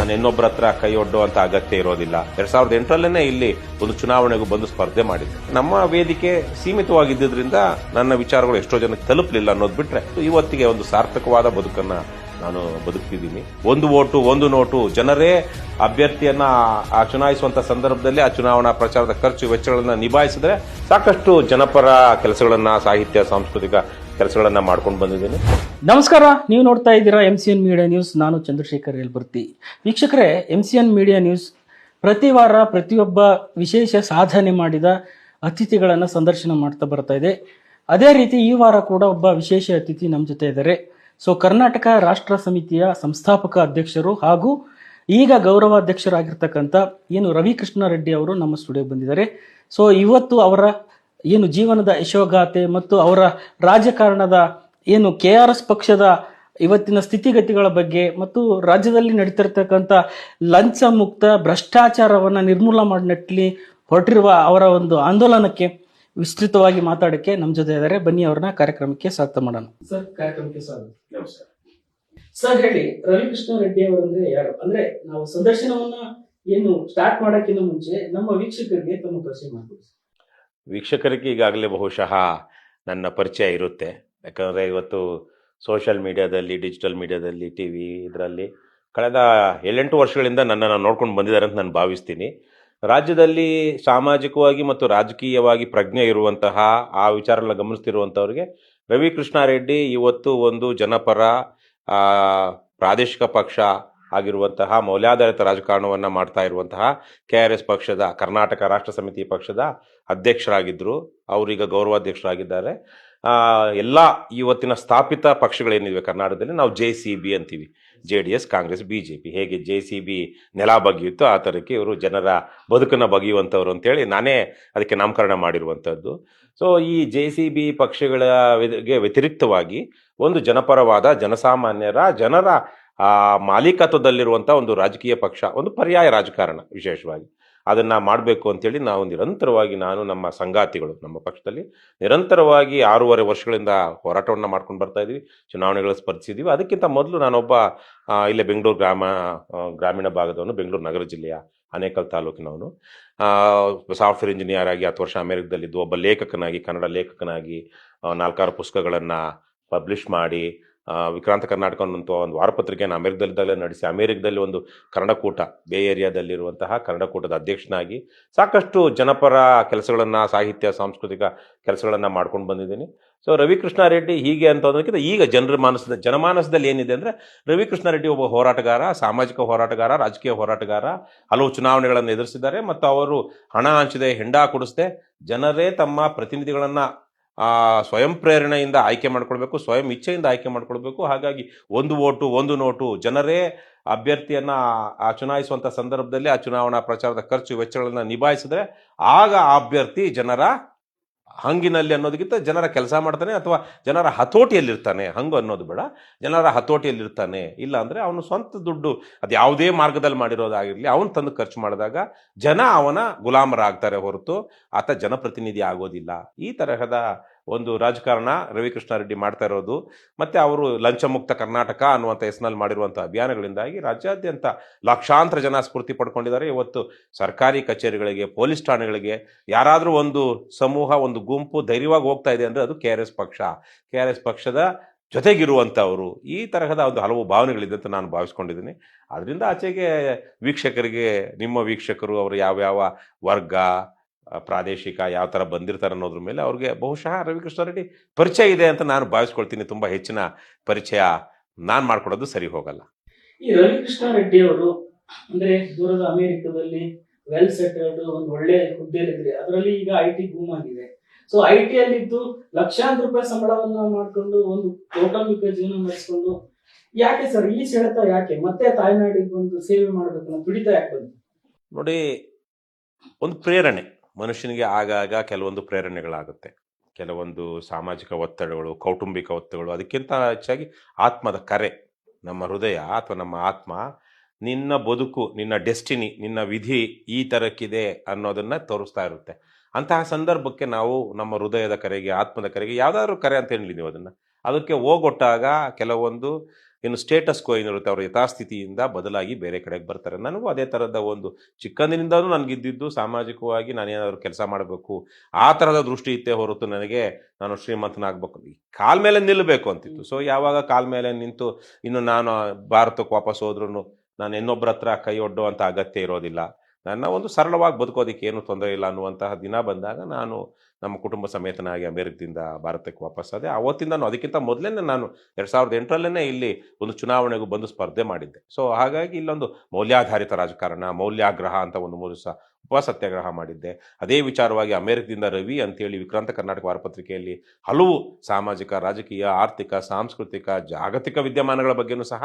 ನಾನು ಇನ್ನೊಬ್ಬರ ಹತ್ರ ಕೈ ಒಡ್ಡುವಂತ ಅಗತ್ಯ ಇರೋದಿಲ್ಲ. 2008ರಲ್ಲೇ ಇಲ್ಲಿ ಒಂದು ಚುನಾವಣೆಗೂ ಬಂದು ಸ್ಪರ್ಧೆ ಮಾಡಿದ್ದೆ. ನಮ್ಮ ವೇದಿಕೆ ಸೀಮಿತವಾಗಿದ್ದರಿಂದ ನನ್ನ ವಿಚಾರಗಳು ಎಷ್ಟೋ ಜನಕ್ಕೆ ತಲುಪಲಿಲ್ಲ ಅನ್ನೋದು ಬಿಟ್ರೆ ಇವತ್ತಿಗೆ ಒಂದು ಸಾರ್ಥಕವಾದ ಬದುಕನ್ನ ನಾನು ಬದುಕ್ತಿದ್ದೀನಿ. ಒಂದು ಓಟು ಒಂದು ನೋಟು, ಜನರೇ ಅಭ್ಯರ್ಥಿಯನ್ನ ಚುನಾಯಿಸುವಂತ ಸಂದರ್ಭದಲ್ಲಿ ಆ ಚುನಾವಣಾ ಪ್ರಚಾರದ ಖರ್ಚು ವೆಚ್ಚಗಳನ್ನ ನಿಭಾಯಿಸಿದ್ರೆ ಸಾಕಷ್ಟು ಜನಪರ ಕೆಲಸಗಳನ್ನ, ಸಾಹಿತ್ಯ ಸಾಂಸ್ಕೃತಿಕ ಕೆಲಸಗಳನ್ನ ಮಾಡ್ಕೊಂಡು ಬಂದಿದ್ದೀನಿ. ನಮಸ್ಕಾರ, ನೀವು ನೋಡ್ತಾ ಇದ್ದೀರಾ MCN ಮೀಡಿಯಾ ನ್ಯೂಸ್. ನಾನು ಚಂದ್ರಶೇಖರ್ ಯಲ್ಬರ್ತಿ. ವೀಕ್ಷಕರೇ, MCN ಮೀಡಿಯಾ ನ್ಯೂಸ್ ಪ್ರತಿ ವಾರ ಪ್ರತಿಯೊಬ್ಬ ವಿಶೇಷ ಸಾಧನೆ ಮಾಡಿದ ಅತಿಥಿಗಳನ್ನು ಸಂದರ್ಶನ ಮಾಡ್ತಾ ಬರ್ತಾ ಇದೆ. ಅದೇ ರೀತಿ ಈ ವಾರ ಕೂಡ ಒಬ್ಬ ವಿಶೇಷ ಅತಿಥಿ ನಮ್ಮ ಜೊತೆ ಇದ್ದಾರೆ. ಕರ್ನಾಟಕ ರಾಷ್ಟ್ರ ಸಮಿತಿಯ ಸಂಸ್ಥಾಪಕ ಅಧ್ಯಕ್ಷರು ಹಾಗೂ ಈಗ ಗೌರವಾಧ್ಯಕ್ಷರಾಗಿರ್ತಕ್ಕಂಥ ರವಿಕೃಷ್ಣ ರೆಡ್ಡಿ ಅವರು ನಮ್ಮ ಸ್ಟುಡಿಯೋ ಬಂದಿದ್ದಾರೆ. ಇವತ್ತು ಅವರ ಜೀವನದ ಯಶೋಗಾಥೆ ಮತ್ತು ಅವರ ರಾಜಕಾರಣದ KRS ಪಕ್ಷದ ಇವತ್ತಿನ ಸ್ಥಿತಿಗತಿಗಳ ಬಗ್ಗೆ ಮತ್ತು ರಾಜ್ಯದಲ್ಲಿ ನಡೀತಿರ್ತಕ್ಕಂಥ ಲಂಚ ಮುಕ್ತ ಭ್ರಷ್ಟಾಚಾರವನ್ನು ನಿರ್ಮೂಲ ಮಾಡಿ ಹೊರಟಿರುವ ಅವರ ಒಂದು ಆಂದೋಲನಕ್ಕೆ ವಿಸ್ತೃತವಾಗಿ ಮಾತಾಡಕ್ಕೆ ನಮ್ಮ ಜೊತೆ ಇದ್ದಾರೆ. ಬನ್ನಿ, ಅವ್ರನ್ನ ಕಾರ್ಯಕ್ರಮಕ್ಕೆ ಸ್ವಾಗತ ಮಾಡೋಣ. ಸರ್, ಕಾರ್ಯಕ್ರಮಕ್ಕೆ ಸ್ವಾಗತ. ನಮಸ್ಕಾರ ಸರ್, ಹೇಳಿ, ರವಿಕೃಷ್ಣ ರೆಡ್ಡಿ ಅವರಂದ್ರೆ ಯಾರು? ಅಂದ್ರೆ ನಾವು ಸಂದರ್ಶನವನ್ನ ಸ್ಟಾರ್ಟ್ ಮಾಡೋಕ್ಕಿಂತ ಮುಂಚೆ ನಮ್ಮ ವೀಕ್ಷಕರಿಗೆ ತಮ್ಮ ಪರಿಚಯ ಮಾಡ್ಬೋದು. ವೀಕ್ಷಕರಿಗೆ ಈಗಾಗಲೇ ಬಹುಶಃ ನನ್ನ ಪರಿಚಯ ಇರುತ್ತೆ. ಯಾಕಂದರೆ ಇವತ್ತು ಸೋಷಿಯಲ್ ಮೀಡಿಯಾದಲ್ಲಿ, ಡಿಜಿಟಲ್ ಮೀಡಿಯಾದಲ್ಲಿ, TV ಇದರಲ್ಲಿ ಕಳೆದ 7-8 ವರ್ಷಗಳಿಂದ ನನ್ನನ್ನು ನೋಡ್ಕೊಂಡು ಬಂದಿದ್ದಾರೆ ಅಂತ ನಾನು ಭಾವಿಸ್ತೀನಿ. ರಾಜ್ಯದಲ್ಲಿ ಸಾಮಾಜಿಕವಾಗಿ ಮತ್ತು ರಾಜಕೀಯವಾಗಿ ಪ್ರಜ್ಞೆ ಇರುವಂತಹ ಆ ವಿಚಾರಗಳನ್ನ ಗಮನಿಸ್ತಿರುವಂಥವ್ರಿಗೆ ರವಿಕೃಷ್ಣ ರೆಡ್ಡಿ ಇವತ್ತು ಒಂದು ಜನಪರ ಪ್ರಾದೇಶಿಕ ಪಕ್ಷ ಆಗಿರುವಂತಹ ಮೌಲ್ಯಾಧಾರಿತ ರಾಜಕಾರಣವನ್ನು ಮಾಡ್ತಾ ಇರುವಂತಹ KRS ಪಕ್ಷದ, ಕರ್ನಾಟಕ ರಾಷ್ಟ್ರ ಸಮಿತಿ ಪಕ್ಷದ ಅಧ್ಯಕ್ಷರಾಗಿದ್ದರು. ಅವರೀಗ ಗೌರವಾಧ್ಯಕ್ಷರಾಗಿದ್ದಾರೆ. ಎಲ್ಲ ಇವತ್ತಿನ ಸ್ಥಾಪಿತ ಪಕ್ಷಗಳೇನಿವೆ ಕರ್ನಾಟಕದಲ್ಲಿ ನಾವು JCB ಅಂತೀವಿ. JDS, Congress, BJP. ಹೇಗೆ JCB ನೆಲ ಬಗೆಯುತ್ತೋ ಆ ಥರಕ್ಕೆ ಇವರು ಜನರ ಬದುಕನ್ನು ಬಗೆಯುವಂಥವ್ರು ಅಂತೇಳಿ ನಾನೇ ಅದಕ್ಕೆ ನಾಮಕರಣ ಮಾಡಿರುವಂಥದ್ದು. ಈ JCB ಪಕ್ಷಗಳ ವ್ಯತಿರಿಕ್ತವಾಗಿ ಒಂದು ಜನಪರವಾದ, ಜನರ ಮಾಲೀಕತ್ವದಲ್ಲಿರುವಂಥ ಒಂದು ರಾಜಕೀಯ ಪಕ್ಷ, ಒಂದು ಪರ್ಯಾಯ ರಾಜಕಾರಣ ವಿಶೇಷವಾಗಿ ಅದನ್ನು ಮಾಡಬೇಕು ಅಂತೇಳಿ ನಾವು ನಿರಂತರವಾಗಿ, ನಾನು ನಮ್ಮ ಸಂಗಾತಿಗಳು ನಮ್ಮ ಪಕ್ಷದಲ್ಲಿ ನಿರಂತರವಾಗಿ 6.5 ವರ್ಷಗಳಿಂದ ಹೋರಾಟವನ್ನು ಮಾಡ್ಕೊಂಡು ಬರ್ತಾ ಇದ್ವಿ. ಚುನಾವಣೆಗಳು ಸ್ಪರ್ಧಿಸಿದ್ದೀವಿ. ಅದಕ್ಕಿಂತ ಮೊದಲು ನಾನೊಬ್ಬ ಇಲ್ಲೇ ಬೆಂಗಳೂರು ಗ್ರಾಮೀಣ ಭಾಗದವನು, ಬೆಂಗಳೂರು ನಗರ ಜಿಲ್ಲೆಯ ಆನೇಕಲ್ ತಾಲೂಕಿನವನು. ಸಾಫ್ಟ್ವೇರ್ ಇಂಜಿನಿಯರ್ ಆಗಿ 10 ವರ್ಷ ಅಮೆರಿಕದಲ್ಲಿದ್ದು, ಒಬ್ಬ ಲೇಖಕನಾಗಿ, ಕನ್ನಡ ಲೇಖಕನಾಗಿ 4-6 ಪುಸ್ತಕಗಳನ್ನು ಪಬ್ಲಿಷ್ ಮಾಡಿ, ವಿಕ್ರಾಂತ ಕರ್ನಾಟಕ ಅನ್ನುವಂಥ ಒಂದು ವಾರಪತ್ರಿಕೆಯನ್ನು ಅಮೆರಿಕದಲ್ಲೇ ನಡೆಸಿ, ಅಮೆರಿಕದಲ್ಲಿ ಒಂದು ಕನ್ನಡಕೂಟ, ಬೇ ಏರಿಯಾದಲ್ಲಿರುವಂತಹ ಕನ್ನಡಕೂಟದ ಅಧ್ಯಕ್ಷನಾಗಿ ಸಾಕಷ್ಟು ಜನಪರ ಕೆಲಸಗಳನ್ನು, ಸಾಹಿತ್ಯ ಸಾಂಸ್ಕೃತಿಕ ಕೆಲಸಗಳನ್ನು ಮಾಡ್ಕೊಂಡು ಬಂದಿದ್ದೀನಿ. ರವಿಕೃಷ್ಣ ರೆಡ್ಡಿ ಹೀಗೆ ಅಂತೋದಕ್ಕಿಂತ ಈಗ ಜನಮಾನಸದಲ್ಲಿ ಏನಿದೆ ಅಂದರೆ, ರವಿಕೃಷ್ಣ ರೆಡ್ಡಿ ಒಬ್ಬ ಹೋರಾಟಗಾರ, ಸಾಮಾಜಿಕ ಹೋರಾಟಗಾರ, ರಾಜಕೀಯ ಹೋರಾಟಗಾರ. ಹಲವು ಚುನಾವಣೆಗಳನ್ನು ಎದುರಿಸಿದ್ದಾರೆ ಮತ್ತು ಅವರು ಹಣ ಹಂಚಿದೆ, ಹೆಂಡ ಕುಡಿಸ್ದೆ, ಜನರೇ ತಮ್ಮ ಪ್ರತಿನಿಧಿಗಳನ್ನು ಸ್ವಯಂ ಪ್ರೇರಣೆಯಿಂದ ಆಯ್ಕೆ ಮಾಡ್ಕೊಳ್ಬೇಕು, ಸ್ವಯಂ ಇಚ್ಛೆಯಿಂದ ಆಯ್ಕೆ ಮಾಡ್ಕೊಳ್ಬೇಕು. ಹಾಗಾಗಿ ಒಂದು ಓಟು ಒಂದು ನೋಟು, ಜನರೇ ಅಭ್ಯರ್ಥಿಯನ್ನ ಚುನಾಯಿಸುವಂಥ ಸಂದರ್ಭದಲ್ಲಿ ಆ ಚುನಾವಣಾ ಪ್ರಚಾರದ ಖರ್ಚು ವೆಚ್ಚಗಳನ್ನ ನಿಭಾಯಿಸಿದ್ರೆ ಆಗ ಆ ಅಭ್ಯರ್ಥಿ ಜನರ ಹಂಗಿನಲ್ಲಿ ಅನ್ನೋದಕ್ಕಿಂತ ಜನರ ಕೆಲಸ ಮಾಡ್ತಾನೆ ಅಥವಾ ಜನರ ಹತೋಟಿಯಲ್ಲಿರ್ತಾನೆ. ಹಂಗು ಅನ್ನೋದು ಬೇಡ, ಜನರ ಹತೋಟಿಯಲ್ಲಿರ್ತಾನೆ. ಇಲ್ಲ ಅಂದರೆ ಅವನು ಸ್ವಂತ ದುಡ್ಡು ಅದು ಯಾವುದೇ ಮಾರ್ಗದಲ್ಲಿ ಮಾಡಿರೋದಾಗಿರಲಿ ಅವನು ತಂದು ಖರ್ಚು ಮಾಡಿದಾಗ ಜನ ಅವನ ಗುಲಾಮರಾಗ್ತಾರೆ ಹೊರತು ಆತ ಜನಪ್ರತಿನಿಧಿ ಆಗೋದಿಲ್ಲ. ಈ ತರಹದ ಒಂದು ರಾಜಕಾರಣ ರವಿಕೃಷ್ಣ ರೆಡ್ಡಿ ಮಾಡ್ತಾ ಇರೋದು. ಮತ್ತು ಅವರು ಲಂಚಮುಕ್ತ ಕರ್ನಾಟಕ ಅನ್ನುವಂಥ ಹೆಸರಿನಲ್ಲಿ ಮಾಡಿರುವಂಥ ಅಭಿಯಾನಗಳಿಂದಾಗಿ ರಾಜ್ಯಾದ್ಯಂತ ಲಕ್ಷಾಂತರ ಜನ ಸ್ಫೂರ್ತಿ ಪಡ್ಕೊಂಡಿದ್ದಾರೆ. ಇವತ್ತು ಸರ್ಕಾರಿ ಕಚೇರಿಗಳಿಗೆ, ಪೊಲೀಸ್ ಠಾಣೆಗಳಿಗೆ ಯಾರಾದರೂ ಒಂದು ಸಮೂಹ, ಒಂದು ಗುಂಪು ಧೈರ್ಯವಾಗಿ ಹೋಗ್ತಾ ಇದೆ ಅಂದರೆ ಅದು KRS ಪಕ್ಷ, KRS ಪಕ್ಷದ ಜೊತೆಗಿರುವಂಥವರು. ಈ ತರಹದ ಒಂದು ಹಲವು ಭಾವನೆಗಳಿದೆ ಅಂತ ನಾನು ಭಾವಿಸ್ಕೊಂಡಿದ್ದೀನಿ. ಅದರಿಂದ ಆಚೆಗೆ ವೀಕ್ಷಕರಿಗೆ, ನಿಮ್ಮ ವೀಕ್ಷಕರು ಅವರು ಯಾವ್ಯಾವ ವರ್ಗ, ಪ್ರಾದೇಶಿಕ ಯಾವ ಥರ ಬಂದಿರ್ತಾರೆ ಅನ್ನೋದ್ರ ಮೇಲೆ ಅವ್ರಿಗೆ ಬಹುಶಃ ರವಿಕೃಷ್ಣ ರೆಡ್ಡಿ ಪರಿಚಯ ಇದೆ ಅಂತ ನಾನು ಭಾವಿಸ್ಕೊಳ್ತೀನಿ. ತುಂಬ ಹೆಚ್ಚಿನ ಪರಿಚಯ ನಾನು ಮಾಡ್ಕೊಡೋದು ಸರಿ ಹೋಗಲ್ಲ. ಈ ರವಿಕೃಷ್ಣ ರೆಡ್ಡಿ ಅವರು ಅಂದ್ರೆ ದೂರದ ಅಮೆರಿಕದಲ್ಲಿ ವೆಲ್ ಸೆಟಲ್ಡ್ ಒಂದು ಒಳ್ಳೆ ಹುದ್ದೆಯಲ್ಲಿದ್ರೆ, ಅದರಲ್ಲಿ ಈಗ IT ಬೂಮ್ ಆಗಿದೆ. IT ಯಲ್ಲಿದ್ದು ಲಕ್ಷಾಂತರ ರೂಪಾಯಿ ಸಂಬಳವನ್ನ ಮಾಡ್ಕೊಂಡು ಒಂದು ಕೌಟುಂಬಿಕ ಜೀವನ ನಡೆಸ್ಕೊಂಡು ಯಾಕೆ ಸರ್ ಈ ಸೆಳೆತ? ಯಾಕೆ ಮತ್ತೆ ತಾಯ್ನಾಡಿಗೆ ಬಂದು ಸೇವೆ ಮಾಡಬೇಕು ಅನ್ನೋ ಪಿಡಿತ ಯಾಕೆ ಬಂತು? ನೋಡಿ, ಒಂದು ಪ್ರೇರಣೆ ಮನುಷ್ಯನಿಗೆ ಆಗಾಗ ಕೆಲವೊಂದು ಪ್ರೇರಣೆಗಳಾಗುತ್ತೆ. ಕೆಲವೊಂದು ಸಾಮಾಜಿಕ ಒತ್ತಡಗಳು, ಕೌಟುಂಬಿಕ ಒತ್ತಡಗಳು, ಅದಕ್ಕಿಂತ ಹೆಚ್ಚಾಗಿ ಆತ್ಮದ ಕರೆ. ನಮ್ಮ ಹೃದಯ ಅಥವಾ ನಮ್ಮ ಆತ್ಮ ನಿನ್ನ ಬದುಕು, ನಿನ್ನ ಡೆಸ್ಟಿನಿ, ನಿನ್ನ ವಿಧಿ ಈ ಥರಕ್ಕಿದೆ ಅನ್ನೋದನ್ನು ತೋರಿಸ್ತಾ ಇರುತ್ತೆ. ಅಂತಹ ಸಂದರ್ಭಕ್ಕೆ ನಾವು ನಮ್ಮ ಹೃದಯದ ಕರೆಗೆ, ಆತ್ಮದ ಕರೆಗೆ, ಯಾವುದಾದ್ರೂ ಕರೆ ಅಂತ ಹೇಳಿದ್ದೀವಿ, ಅದಕ್ಕೆ ಹೋಗೊಟ್ಟಾಗ ಕೆಲವೊಂದು ಇನ್ನು ಸ್ಟೇಟಸ್ ಕೋ ಏನಿರುತ್ತೆ ಅವರ ಯಥಾಸ್ಥಿತಿಯಿಂದ ಬದಲಾಗಿ ಬೇರೆ ಕಡೆಗೆ ಬರ್ತಾರೆ. ನನಗೂ ಅದೇ ಥರದ ಒಂದು ಚಿಕ್ಕಂದಿನಿಂದಲೂ ನನಗಿದ್ದಿದ್ದು ಸಾಮಾಜಿಕವಾಗಿ ನಾನೇನಾದರೂ ಕೆಲಸ ಮಾಡಬೇಕು ಆ ಥರದ ದೃಷ್ಟಿ ಇತ್ತೇ ಹೊರತು ನನಗೆ ನಾನು ಶ್ರೀಮಂತನಾಗಬೇಕು, ಕಾಲ ಮೇಲೆ ನಿಲ್ಲಬೇಕು ಅಂತಿತ್ತು. ಸೊ ಯಾವಾಗ ಕಾಲ ಮೇಲೆ ನಿಂತು ಇನ್ನು ನಾನು ಭಾರತಕ್ಕೆ ವಾಪಸ್ ಹೋದ್ರೂ ನಾನು ಇನ್ನೊಬ್ಬರ ಹತ್ರ ಕೈ ಒಡ್ಡುವಂಥ ಅಗತ್ಯ ಇರೋದಿಲ್ಲ, ನನ್ನ ಒಂದು ಸರಳವಾಗಿ ಬದುಕೋದಕ್ಕೆ ಏನು ತೊಂದರೆ ಇಲ್ಲ ಅನ್ನುವಂತಹ ದಿನ ಬಂದಾಗ ನಾನು ನಮ್ಮ ಕುಟುಂಬ ಸಮೇತನಾಗಿ ಅಮೆರಿಕದಿಂದ ಭಾರತಕ್ಕೆ ವಾಪಸ್ಸಾದೆ. ಅವತ್ತಿಂದ ಅದಕ್ಕಿಂತ ಮೊದಲೇ ನಾನು 2008ರಲ್ಲೇ ಇಲ್ಲಿ ಒಂದು ಚುನಾವಣೆಗೂ ಬಂದು ಸ್ಪರ್ಧೆ ಮಾಡಿದ್ದೆ. ಸೊ ಹಾಗಾಗಿ ಇಲ್ಲೊಂದು ಮೌಲ್ಯಾಧಾರಿತ ರಾಜಕಾರಣ, ಮೌಲ್ಯಾಗ್ರಹ ಅಂತ ಒಂದು 3 ದಿವಸ ಉಪಸತ್ಯಾಗ್ರಹ ಮಾಡಿದ್ದೆ. ಅದೇ ವಿಚಾರವಾಗಿ ಅಮೆರಿಕದಿಂದ ರವಿ ಅಂತೇಳಿ ವಿಕ್ರಾಂತ ಕರ್ನಾಟಕ ವಾರಪತ್ರಿಕೆಯಲ್ಲಿ ಹಲವು ಸಾಮಾಜಿಕ, ರಾಜಕೀಯ, ಆರ್ಥಿಕ, ಸಾಂಸ್ಕೃತಿಕ, ಜಾಗತಿಕ ವಿದ್ಯಮಾನಗಳ ಬಗ್ಗೆನೂ ಸಹ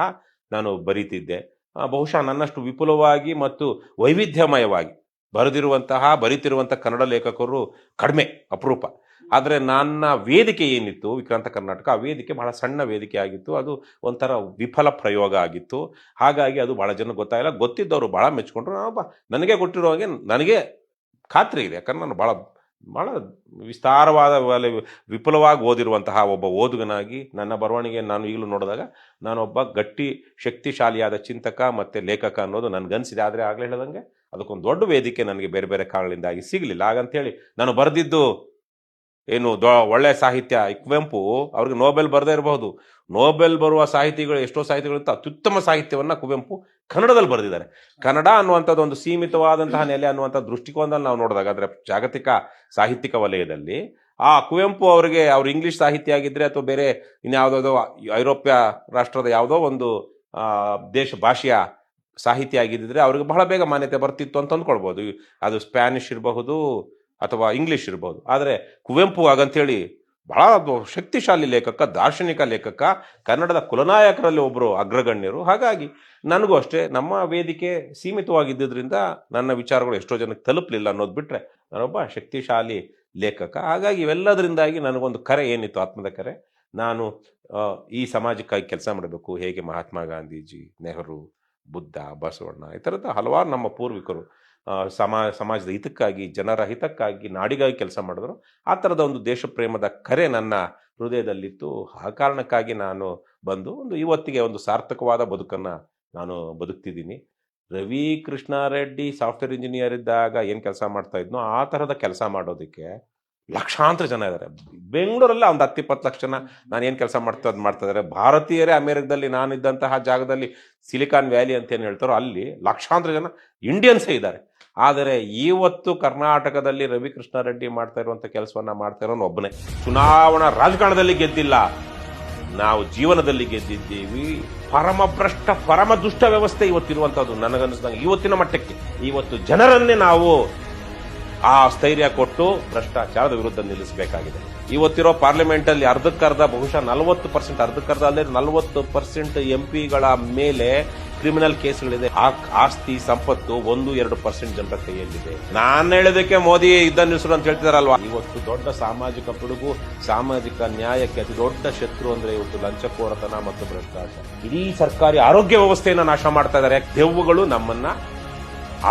ನಾನು ಬರೀತಿದ್ದೆ. ಬಹುಶಃ ನನ್ನಷ್ಟು ವಿಪುಲವಾಗಿ ಮತ್ತು ವೈವಿಧ್ಯಮಯವಾಗಿ ಬರೀತಿರುವಂಥ ಕನ್ನಡ ಲೇಖಕರು ಕಡಿಮೆ, ಅಪರೂಪ. ಆದರೆ ನನ್ನ ವೇದಿಕೆ ಏನಿತ್ತು ವಿಕ್ರಾಂತ ಕರ್ನಾಟಕ, ಆ ವೇದಿಕೆ ಬಹಳ ಸಣ್ಣ ವೇದಿಕೆ ಆಗಿತ್ತು. ಅದು ಒಂಥರ ವಿಫಲ ಪ್ರಯೋಗ ಆಗಿತ್ತು. ಹಾಗಾಗಿ ಅದು ಭಾಳ ಜನ ಗೊತ್ತಾಗಿಲ್ಲ. ಗೊತ್ತಿದ್ದವರು ಭಾಳ ಮೆಚ್ಕೊಂಡ್ರು. ನನಗೆ ಗೊತ್ತಿರೋ ಹಾಗೆ ನನಗೆ ಖಾತ್ರಿ ಇದೆ, ಯಾಕಂದ್ರೆ ನಾನು ಭಾಳ ವಿಸ್ತಾರವಾದ ವಿಪುಲವಾಗಿ ಓದಿರುವಂತಹ ಒಬ್ಬ ಓದುಗನಾಗಿ ನನ್ನ ಬರವಣಿಗೆ ನಾನು ಈಗಲೂ ನೋಡಿದಾಗ ನಾನೊಬ್ಬ ಗಟ್ಟಿ ಶಕ್ತಿಶಾಲಿಯಾದ ಚಿಂತಕ ಮತ್ತು ಲೇಖಕ ಅನ್ನೋದು ನನಗನ್ಸಿದೆ. ಆದರೆ ಆಗಲೇ ಹೇಳ್ದಂಗೆ ಅದಕ್ಕೊಂದು ದೊಡ್ಡ ವೇದಿಕೆ ನನಗೆ ಬೇರೆ ಬೇರೆ ಕಾರಣಗಳಿಂದಾಗಿ ಸಿಗಲಿಲ್ಲ. ಹಾಗಂತೇಳಿ ನಾನು ಬರೆದಿದ್ದು ಏನು ಒಳ್ಳೆಯ ಸಾಹಿತ್ಯ, ಕುವೆಂಪು ಅವ್ರಿಗೆ ನೋಬೆಲ್ ಬರದೇ ಇರಬಹುದು, ನೋಬೆಲ್ ಬರುವ ಸಾಹಿತಿಗಳು ಎಷ್ಟೋ ಸಾಹಿತಿಗಳಿಂದ ಅತ್ಯುತ್ತಮ ಸಾಹಿತ್ಯವನ್ನು ಕುವೆಂಪು ಕನ್ನಡದಲ್ಲಿ ಬರೆದಿದ್ದಾರೆ. ಕನ್ನಡ ಅನ್ನುವಂಥದ್ದು ಒಂದು ಸೀಮಿತವಾದಂತಹ ನೆಲೆ ಅನ್ನುವಂಥ ದೃಷ್ಟಿಕೋನದಲ್ಲಿ ನಾವು ನೋಡಿದಾಗ, ಅಂದರೆ ಜಾಗತಿಕ ಸಾಹಿತ್ಯಿಕ ವಲಯದಲ್ಲಿ ಆ ಕುವೆಂಪು ಅವ್ರಿಗೆ ಅವ್ರು ಇಂಗ್ಲೀಷ್ ಸಾಹಿತ್ಯ ಆಗಿದ್ದರೆ ಅಥವಾ ಬೇರೆ ಇನ್ಯಾವುದೋ ಐರೋಪ್ಯ ರಾಷ್ಟ್ರದ ಯಾವುದೋ ಒಂದು ಭಾಷೆಯ ಸಾಹಿತ್ಯ ಆಗಿದ್ದರೆ ಅವ್ರಿಗೆ ಬಹಳ ಬೇಗ ಮಾನ್ಯತೆ ಬರ್ತಿತ್ತು ಅಂತ ಅಂದ್ಕೊಳ್ಬೋದು. ಅದು ಸ್ಪ್ಯಾನಿಷ್ ಇರಬಹುದು ಅಥವಾ ಇಂಗ್ಲೀಷ್ ಇರ್ಬೋದು. ಆದರೆ ಕುವೆಂಪು ಹಾಗಂತೇಳಿ ಬಹಳ ಶಕ್ತಿಶಾಲಿ ಲೇಖಕ, ದಾರ್ಶನಿಕ ಲೇಖಕ, ಕನ್ನಡದ ಕುಲನಾಯಕರಲ್ಲಿ ಒಬ್ಬರು ಅಗ್ರಗಣ್ಯರು. ಹಾಗಾಗಿ ನನಗೂ ಅಷ್ಟೇ ನಮ್ಮ ವೇದಿಕೆ ಸೀಮಿತವಾಗಿದ್ದರಿಂದ ನನ್ನ ವಿಚಾರಗಳು ಎಷ್ಟೋ ಜನಕ್ಕೆ ತಲುಪಲಿಲ್ಲ ಅನ್ನೋದು ಬಿಟ್ಟರೆ ನಾನೊಬ್ಬ ಶಕ್ತಿಶಾಲಿ ಲೇಖಕ. ಹಾಗಾಗಿ ಇವೆಲ್ಲದರಿಂದಾಗಿ ನನಗೊಂದು ಕರೆ ಏನಿತ್ತು, ಆತ್ಮದ ಕರೆ, ನಾನು ಈ ಸಮಾಜಕ್ಕಾಗಿ ಕೆಲಸ ಮಾಡಬೇಕು. ಹೇಗೆ ಮಹಾತ್ಮ ಗಾಂಧೀಜಿ, ನೆಹರು, ಬುದ್ಧ, ಬಸವಣ್ಣ ಈ ಥರದ ಹಲವಾರು ನಮ್ಮ ಪೂರ್ವಿಕರು ಸಮಾಜದ ಹಿತಕ್ಕಾಗಿ, ಜನರ ಹಿತಕ್ಕಾಗಿ, ನಾಡಿಗಾಗಿ ಕೆಲಸ ಮಾಡಿದ್ರು. ಆ ಥರದ ಒಂದು ದೇಶ ಪ್ರೇಮದ ಕರೆ ನನ್ನ ಹೃದಯದಲ್ಲಿತ್ತು. ಆ ಕಾರಣಕ್ಕಾಗಿ ನಾನು ಬಂದು ಇವತ್ತಿಗೆ ಒಂದು ಸಾರ್ಥಕವಾದ ಬದುಕನ್ನು ನಾನು ಬದುಕ್ತಿದ್ದೀನಿ. ರವಿ ಕೃಷ್ಣಾರೆಡ್ಡಿ ಸಾಫ್ಟ್ವೇರ್ ಇಂಜಿನಿಯರ್ ಇದ್ದಾಗ ಏನು ಕೆಲಸ ಮಾಡ್ತಾ ಇದ್ನೋ ಆ ಥರದ ಕೆಲಸ ಮಾಡೋದಕ್ಕೆ ಲಕ್ಷಾಂತರ ಜನ ಇದ್ದಾರೆ. ಬೆಂಗಳೂರಲ್ಲ ಒಂದು 10-20 ಲಕ್ಷ ಜನ ನಾನು ಏನು ಕೆಲಸ ಮಾಡ್ತಾ ಇದ್ದಾರೆ. ಭಾರತೀಯರೇ ಅಮೆರಿಕದಲ್ಲಿ ನಾನಿದ್ದಂತಹ ಜಾಗದಲ್ಲಿ ಸಿಲಿಕಾನ್ ವ್ಯಾಲಿ ಅಂತ ಏನು ಹೇಳ್ತಾರೋ ಅಲ್ಲಿ ಲಕ್ಷಾಂತರ ಜನ ಇಂಡಿಯನ್ಸೇ ಇದ್ದಾರೆ. ಆದರೆ ಇವತ್ತು ಕರ್ನಾಟಕದಲ್ಲಿ ರವಿ ಕೃಷ್ಣಾರೆಡ್ಡಿ ಮಾಡ್ತಾ ಇರುವಂಥ ಕೆಲಸವನ್ನು ಮಾಡ್ತಾ ಇರೋನು ಒಬ್ಬನೇ. ಚುನಾವಣಾ ರಾಜಕಾರಣದಲ್ಲಿ ಗೆದ್ದಿಲ್ಲ, ನಾವು ಜೀವನದಲ್ಲಿ ಗೆದ್ದಿದ್ದೀವಿ. ಪರಮಭ್ರಷ್ಟ, ಪರಮ ದುಷ್ಟ ವ್ಯವಸ್ಥೆ ಇವತ್ತಿರುವಂಥದ್ದು. ನನಗನ್ನಿಸಿದಂಗೆ ಇವತ್ತಿನ ಮಟ್ಟಕ್ಕೆ ಇವತ್ತು ಜನರನ್ನೇ ನಾವು ಆ ಸ್ಥೈರ್ಯ ಕೊಟ್ಟು ಭ್ರಷ್ಟಾಚಾರದ ವಿರುದ್ಧ ನಿಲ್ಲಿಸಬೇಕಾಗಿದೆ. ಇವತ್ತಿರೋ ಪಾರ್ಲಿಮೆಂಟಲ್ಲಿ ಅರ್ಧಕ್ಕರ್ಧ, ಬಹುಶಃ 40%, ಅರ್ಧಕ್ಕರ್ಧ ಅಲ್ಲದೆ 40% MP ಗಳ ಮೇಲೆ ಕ್ರಿಮಿನಲ್ ಕೇಸ್ಗಳಿದೆ. ಆಸ್ತಿ ಸಂಪತ್ತು 1-2% ಜನರ ಕೈಯಲ್ಲಿದೆ. ನಾನು ಹೇಳೋದಕ್ಕೆ ಮೋದಿ ಯುದ್ಧ ನಿಲ್ಲಿಸರು ಅಂತ ಹೇಳ್ತಿದಾರಲ್ವಾ. ಇವತ್ತು ದೊಡ್ಡ ಸಾಮಾಜಿಕ ಪಿಡುಗು, ಸಾಮಾಜಿಕ ನ್ಯಾಯಕ್ಕೆ ಅತಿ ದೊಡ್ಡ ಶತ್ರು ಅಂದ್ರೆ ಇವತ್ತು ಲಂಚಕೋರತನ ಮತ್ತು ಭ್ರಷ್ಟಾಚಾರ. ಇಡೀ ಸರ್ಕಾರಿ ಆರೋಗ್ಯ ವ್ಯವಸ್ಥೆಯನ್ನು ನಾಶ ಮಾಡ್ತಾ ಇದ್ದಾರೆ. ದೆವ್ವಗಳು ನಮ್ಮನ್ನ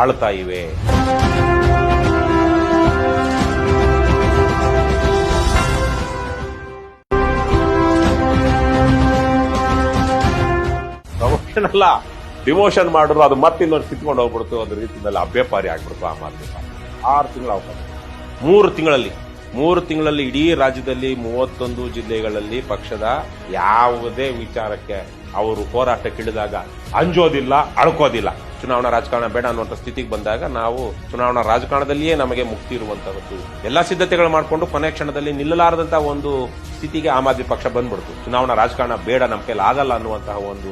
ಆಳ್ತಾ ಇವೆ. ಪ್ರಮೋಷನ್ ಅಲ್ಲ, ಡಿಮೋಷನ್ ಮಾಡಿದ್ರು ಅದು ಮತ್ತೆ ಇನ್ನೊಂದು ಕಿತ್ಕೊಂಡು ಹೋಗ್ಬಿಡ್ತು. ಅದ್ರ ರೀತಿಯಲ್ಲಿ ಅಭ್ಯಪಾರಿ ಆಗ್ಬಿಡ್ತು. ಆ ಮಾತು 6 ತಿಂಗಳ ಅವಕಾಶ, 3 ತಿಂಗಳಲ್ಲಿ ಇಡೀ ರಾಜ್ಯದಲ್ಲಿ 31 ಜಿಲ್ಲೆಗಳಲ್ಲಿ ಪಕ್ಷದ ಯಾವುದೇ ವಿಚಾರಕ್ಕೆ ಅವರು ಹೋರಾಟಕ್ಕಿಳಿದಾಗ ಅಂಜೋದಿಲ್ಲ, ಅಳ್ಕೋದಿಲ್ಲ. ಚುನಾವಣಾ ರಾಜಕಾರಣ ಬೇಡ ಅನ್ನುವಂಥ ಸ್ಥಿತಿಗೆ ಬಂದಾಗ ನಾವು ಚುನಾವಣಾ ರಾಜಕಾರಣದಲ್ಲಿಯೇ ನಮಗೆ ಮುಕ್ತಿ ಇರುವಂತಹದ್ದು. ಎಲ್ಲಾ ಸಿದ್ಧತೆಗಳು ಮಾಡಿಕೊಂಡು ಕೊನೆ ಕ್ಷಣದಲ್ಲಿ ನಿಲ್ಲಲಾರದಂತ ಒಂದು ಸ್ಥಿತಿಗೆ ಆಮ್ ಆದ್ಮಿ ಪಕ್ಷ ಬಂದ್ಬಿಡ್ತು. ಚುನಾವಣಾ ರಾಜಕಾರಣ ಬೇಡ, ನಮ್ಮ ಕೈಲಿ ಆಗಲ್ಲ ಅನ್ನುವಂತಹ ಒಂದು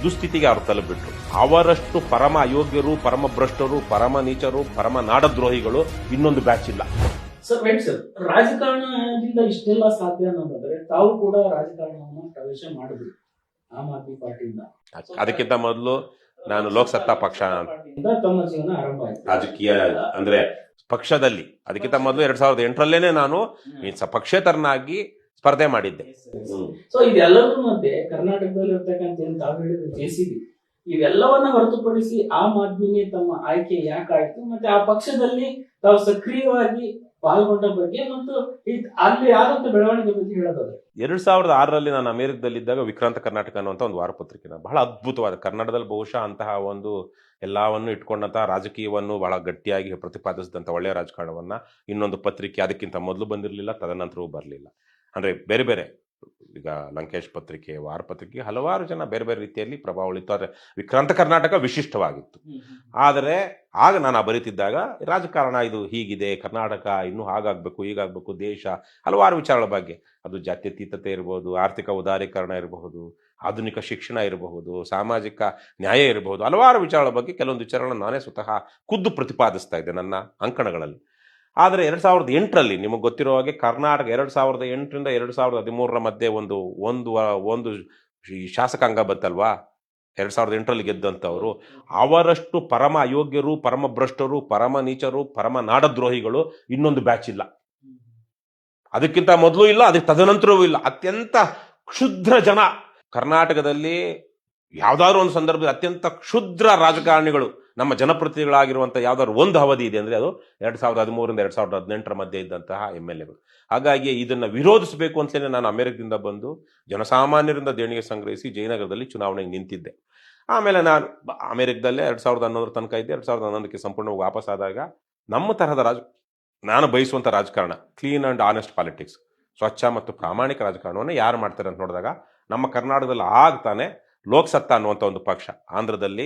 ದುಸ್ಥಿತಿಗೆ ಅವರು ತಲುಪಿಬಿಟ್ರು. ಅವರಷ್ಟು ಪರಮ ಅಯೋಗ್ಯರು, ಪರಮ ಭ್ರಷ್ಟರು, ಪರಮ ನೀಚರು, ಪರಮ ನಾಡದ್ರೋಹಿಗಳು ಇನ್ನೊಂದು ಬ್ಯಾಚ್ ಇಲ್ಲ. ಸರ್ ರಾಜಕಾರಣದಿಂದ ಇಷ್ಟೆಲ್ಲ ಸಾಧ್ಯ ಅನ್ನೋದಾದ್ರೆ ತಾವು ಕೂಡ ರಾಜಕಾರಣವನ್ನು ಪ್ರವೇಶ ಮಾಡಿದ್ರಿ ಆಮ್ ಆದ್ಮಿ ಪಾರ್ಟಿಯಿಂದ. ಅದಕ್ಕಿಂತ ಮೊದಲು ನಾನು ಲೋಕಸತ್ತಾ ಪಕ್ಷ ತಮ್ಮ ಜೀವನ ಆರಂಭ ಆಯ್ತು ರಾಜಕೀಯ ಅಂದ್ರೆ ಪಕ್ಷದಲ್ಲಿ. ಅದಕ್ಕಿಂತ ಮೊದಲು 2008ರಲ್ಲೇನೆ ನಾನು ಪಕ್ಷೇತರನಾಗಿ ಸ್ಪರ್ಧೆ ಮಾಡಿದ್ದೆ. ಸೊ ಇದೆಲ್ಲದರ ಮಧ್ಯೆ ಕರ್ನಾಟಕದಲ್ಲಿ ಇರ್ತಕ್ಕಂಥ ಏನು ತಾವು ಹೇಳಿದ್ರೆ JCB, ಇವೆಲ್ಲವನ್ನ ಹೊರತುಪಡಿಸಿ ಆಮ್ ಆದ್ಮಿನೇ ತಮ್ಮ ಆಯ್ಕೆ ಯಾಕಾಯ್ತು, ಮತ್ತೆ ಆ ಪಕ್ಷದಲ್ಲಿ ತಾವು ಸಕ್ರಿಯವಾಗಿ ಪಾಲ್ಗೊಂಡ ಬಗ್ಗೆ ಮತ್ತು ಅಲ್ಲಿ ಆದಂತ ಬೆಳವಣಿಗೆ ಬಗ್ಗೆ ಹೇಳೋದಾದ್ರೆ 2006ರಲ್ಲಿ ನಾನು ಅಮೆರಿಕದಲ್ಲಿದ್ದಾಗ ವಿಕ್ರಾಂತ ಕರ್ನಾಟಕ ಅನ್ನುವಂಥ ಒಂದು ವಾರಪತ್ರಿಕೆನ ಬಹಳ ಅದ್ಭುತವಾದ, ಕನ್ನಡದಲ್ಲಿ ಬಹುಶಃ ಅಂತಹ ಒಂದು ಎಲ್ಲವನ್ನು ಇಟ್ಕೊಂಡಂತಹ ರಾಜಕೀಯವನ್ನು ಬಹಳ ಗಟ್ಟಿಯಾಗಿ ಪ್ರತಿಪಾದಿಸಿದಂಥ ಒಳ್ಳೆಯ ರಾಜಕಾರಣವನ್ನ ಇನ್ನೊಂದು ಪತ್ರಿಕೆ ಅದಕ್ಕಿಂತ ಮೊದಲು ಬಂದಿರಲಿಲ್ಲ, ತದನಂತರವೂ ಬರಲಿಲ್ಲ. ಅಂದ್ರೆ ಬೇರೆ ಬೇರೆ, ಈಗ ಲಂಕೇಶ್ ಪತ್ರಿಕೆ, ವಾರ ಪತ್ರಿಕೆ, ಹಲವಾರು ಜನ ಬೇರೆ ಬೇರೆ ರೀತಿಯಲ್ಲಿ ಪ್ರಭಾವಳಿತ. ಆದರೆ ವಿಕ್ರಾಂತ ಕರ್ನಾಟಕ ವಿಶಿಷ್ಟವಾಗಿತ್ತು. ಆದರೆ ಆಗ ನಾನು ಬರೀತಿದ್ದಾಗ ರಾಜಕಾರಣ ಇದು ಹೀಗಿದೆ, ಕರ್ನಾಟಕ ಇನ್ನೂ ಹಾಗಾಗಬೇಕು, ಹೀಗಾಗಬೇಕು, ದೇಶ, ಹಲವಾರು ವಿಚಾರಗಳ ಬಗ್ಗೆ, ಅದು ಜಾತ್ಯತೀತತೆ ಇರಬಹುದು, ಆರ್ಥಿಕ ಉದಾರೀಕರಣ ಇರಬಹುದು, ಆಧುನಿಕ ಶಿಕ್ಷಣ ಇರಬಹುದು, ಸಾಮಾಜಿಕ ನ್ಯಾಯ ಇರಬಹುದು, ಹಲವಾರು ವಿಚಾರಗಳ ಬಗ್ಗೆ ಕೆಲವೊಂದು ವಿಚಾರಗಳನ್ನು ನಾನೇ ಸ್ವತಃ ಖುದ್ದು ಪ್ರತಿಪಾದಿಸ್ತಾ ಇದ್ದೆ ನನ್ನ ಅಂಕಣಗಳಲ್ಲಿ. ಆದರೆ 2008ರಲ್ಲಿ ನಿಮಗೆ ಗೊತ್ತಿರೋ ಹಾಗೆ ಕರ್ನಾಟಕ 2008ರಿಂದ 2013 ಮಧ್ಯೆ ಒಂದು ಒಂದು ಒಂದು ಈ ಶಾಸಕಾಂಗ ಬಂತಲ್ವಾ, 2008ರಲ್ಲಿ ಗೆದ್ದಂಥವರು, ಅವರಷ್ಟು ಪರಮ ಅಯೋಗ್ಯರು, ಪರಮ ಭ್ರಷ್ಟರು, ಪರಮ ನೀಚರು, ಪರಮ ನಾಡದ್ರೋಹಿಗಳು ಇನ್ನೊಂದು ಬ್ಯಾಚ್ ಇಲ್ಲ. ಅದಕ್ಕಿಂತ ಮೊದಲು ಇಲ್ಲ, ಅದಕ್ಕೆ ತದನಂತರವೂ ಇಲ್ಲ. ಅತ್ಯಂತ ಕ್ಷುದ್ರ ಜನ ಕರ್ನಾಟಕದಲ್ಲಿ ಯಾವ್ದಾದ್ರು ಒಂದು ಸಂದರ್ಭದಲ್ಲಿ ಅತ್ಯಂತ ಕ್ಷುದ್ರ ರಾಜಕಾರಣಿಗಳು ನಮ್ಮ ಜನಪ್ರತಿನಿಧಿಗಳಾಗಿರುವಂಥ ಯಾವ್ದಾದ್ರು ಒಂದು ಅವಧಿ ಇದೆ ಅಂದರೆ ಅದು 2013ರಿಂದ 2018 ಮಧ್ಯೆ ಇದ್ದಂತಹ MLAಗಳು. ಹಾಗಾಗಿ ಇದನ್ನು ವಿರೋಧಿಸಬೇಕು ಅಂತಲೇ ನಾನು ಅಮೆರಿಕದಿಂದ ಬಂದು ಜನಸಾಮಾನ್ಯರಿಂದ ದೇಣಿಗೆ ಸಂಗ್ರಹಿಸಿ ಜಯನಗರದಲ್ಲಿ ಚುನಾವಣೆಗೆ ನಿಂತಿದ್ದೆ. ಆಮೇಲೆ ನಾನು ಅಮೆರಿಕದಲ್ಲೇ 2011 ತನಕ ಇದ್ದೆ. 2011ಕ್ಕೆ ಸಂಪೂರ್ಣವಾಗಿ ವಾಪಸ್ ಆದಾಗ ನಮ್ಮ ತರಹದ ನಾನು ಬಯಸುವಂಥ ರಾಜಕಾರಣ, ಕ್ಲೀನ್ ಆ್ಯಂಡ್ ಆನೆಸ್ಟ್ ಪಾಲಿಟಿಕ್ಸ್, ಸ್ವಚ್ಛ ಮತ್ತು ಪ್ರಾಮಾಣಿಕ ರಾಜಕಾರಣವನ್ನು ಯಾರು ಮಾಡ್ತಾರೆ ಅಂತ ನೋಡಿದಾಗ ನಮ್ಮ ಕರ್ನಾಟಕದಲ್ಲಿ ಆಗ್ತಾನೆ ಲೋಕಸತ್ತಾ ಅನ್ನುವಂಥ ಒಂದು ಪಕ್ಷ, ಆಂಧ್ರದಲ್ಲಿ